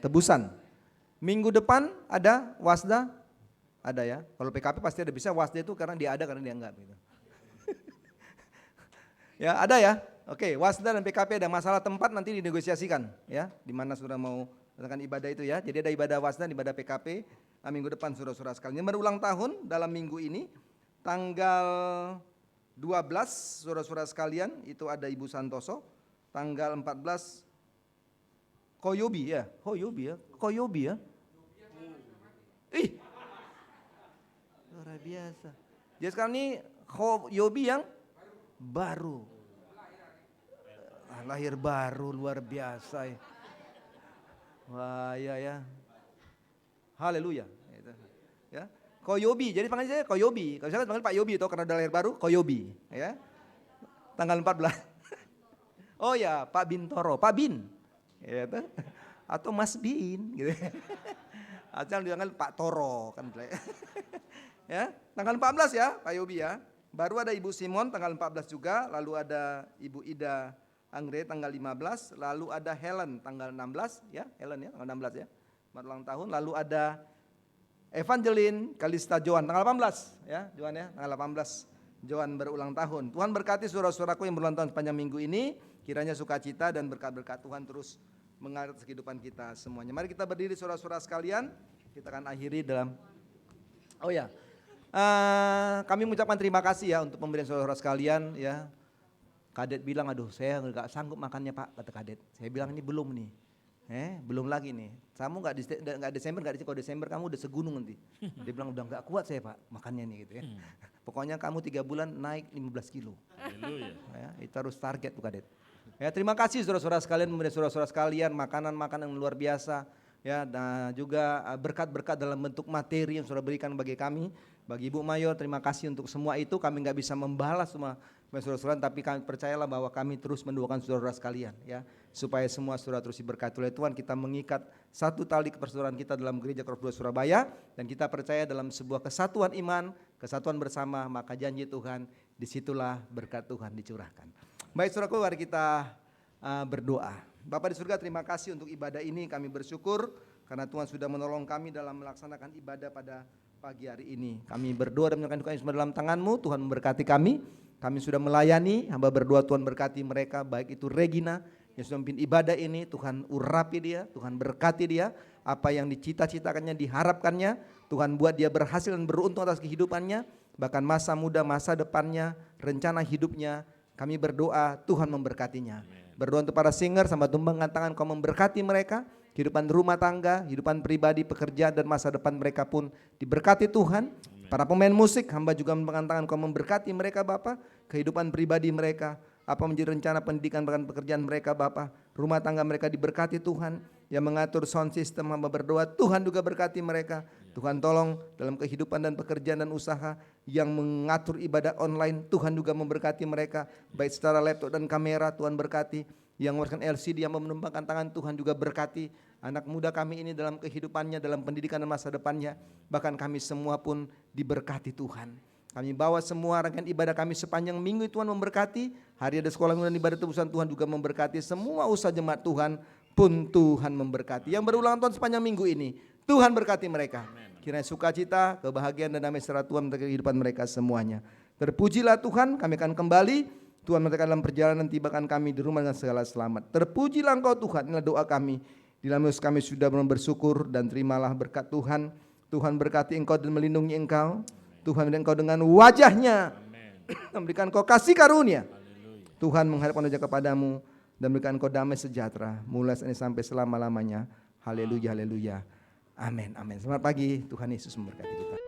tebusan. Minggu depan ada wasda, ada ya, kalau PKP pasti ada, bisa wasda itu karena dia ada, karena dia enggak gitu. Ya ada ya, oke, wasda dan PKP ada, masalah tempat nanti dinegosiasikan ya, di mana sudah mau melakukan ibadah itu ya. Jadi ada ibadah wasda, ibadah PKP minggu depan saudara-saudara sekalian. Yang berulang tahun dalam minggu ini tanggal 12 saudara-saudara sekalian itu ada Ibu Santoso, tanggal 14 Koyobi ya, Koyobi ya. Ih, luar biasa. Jadi sekarang ini Koyobi yang baru, lahir baru, luar biasa ya. Wah ya, haleluya. Ya, Koyobi, jadi panggil saya Koyobi. Kalau saya panggil Pak Yobi itu karena udah lahir baru, Koyobi. Ya, tanggal 14. Oh ya, Pak Bintoro, Pak Bin, ya, atau Mas Bin, gitu. Atau dipanggil Pak Toro kan. Ya, tanggal 14 ya, Pak Yobi ya. Baru ada Ibu Simon tanggal 14 juga, lalu ada Ibu Ida Anggrek tanggal 15, lalu ada Helen tanggal 16 ya, Helen ya tanggal 16 ya, ulang tahun. Lalu ada Evangeline Kalista Joan tanggal 18 ya, Joan ya, tanggal 18 Joan berulang tahun. Tuhan berkati saudara-saudaraku yang berulang tahun sepanjang minggu ini, kiranya sukacita dan berkat-berkat Tuhan terus mengalir atas kehidupan kita semuanya. Mari kita berdiri saudara-saudara sekalian, kita akan akhiri dalam, oh ya, kami mengucapkan terima kasih ya untuk pemberian saudara-saudara sekalian ya. Kadet bilang, aduh saya nggak sanggup makannya Pak, kata Kadet. Saya bilang ini belum nih, belum lagi nih. Kamu nggak Desember, kalau Desember kamu udah segunung nanti. Dia bilang udah nggak kuat saya Pak makannya nih gitu ya. Pokoknya kamu 3 bulan naik 15 kilo. Ya, itu harus target tuh Kadet. Ya, terima kasih saudara-saudara sekalian, pemberian saudara-saudara sekalian, makanan-makanan yang luar biasa. Ya, dan juga berkat-berkat dalam bentuk materi yang saudara berikan bagi kami, bagi Ibu Mayor. Terima kasih untuk semua itu. Kami nggak bisa membalas semua saudara-saudara, tapi kami percayalah bahwa kami terus mendoakan saudara sekalian ya, supaya semua saudara terus diberkati oleh Tuhan. Kita mengikat satu tali kepersaudaraan kita dalam Gereja Korintus Surabaya, dan kita percaya dalam sebuah kesatuan iman, kesatuan bersama, maka janji Tuhan disitulah berkat Tuhan dicurahkan. Baik saudaraku, mari kita berdoa. Bapa di surga, terima kasih untuk ibadah ini. Kami bersyukur karena Tuhan sudah menolong kami dalam melaksanakan ibadah pada pagi hari ini. Kami berdoa dan menyerahkan kami semua dalam tangan-Mu. Tuhan memberkati kami. Kami sudah melayani, hamba berdoa Tuhan berkati mereka, baik itu Regina yang sudah memimpin ibadah ini. Tuhan urapi dia, Tuhan berkati dia. apa yang dicita-citakannya, diharapkannya, Tuhan buat dia berhasil dan beruntung atas kehidupannya, bahkan masa muda, masa depannya, rencana hidupnya. Kami berdoa Tuhan memberkatinya. Berdoa untuk para singer, sama tumbangan tangan Kau memberkati mereka, kehidupan rumah tangga, kehidupan pribadi, pekerjaan dan masa depan mereka pun diberkati Tuhan. Para pemain musik, hamba juga membangkan tangan Kau memberkati mereka Bapa, kehidupan pribadi mereka, apa menjadi rencana pendidikan bahkan pekerjaan mereka Bapa, rumah tangga mereka diberkati Tuhan. Yang mengatur sound system, hamba berdoa Tuhan juga berkati mereka. Tuhan tolong dalam kehidupan dan pekerjaan dan usaha, yang mengatur ibadah online, Tuhan juga memberkati mereka, baik secara laptop dan kamera, Tuhan berkati. Yang menguruskan LCD, yang menumpangkan tangan, Tuhan juga berkati. Anak muda kami ini dalam kehidupannya, dalam pendidikan dan masa depannya, bahkan kami semua pun diberkati Tuhan. Kami bawa semua rangkaian ibadah kami sepanjang minggu, Tuhan memberkati. Hari ada sekolah minggu dan ibadah tebusan, Tuhan juga memberkati. Semua usaha jemaat Tuhan pun Tuhan memberkati. Yang berulang tahun sepanjang minggu ini, Tuhan berkati mereka. Kiranya sukacita, kebahagiaan dan damai sejahtera Tuhan menjadi kehidupan mereka semuanya. Terpujilah Tuhan, kami akan kembali. Tuhan menyertai dalam perjalanan, tibakan kami di rumah dengan segala selamat. Terpujilah Engkau Tuhan, inilah doa kami. Di dalam Yesus kami sudah bersyukur dan terimalah berkat Tuhan. Tuhan berkati Engkau dan melindungi Engkau. Tuhan memberikan Engkau dengan wajahnya, memberikan Engkau kasih karunia. Tuhan menghadapkan wajah kepadamu dan memberikan Engkau damai sejahtera mulai saat ini sampai selama-lamanya. Haleluya, haleluya. Amin, amin. Selamat pagi, Tuhan Yesus memberkati kita.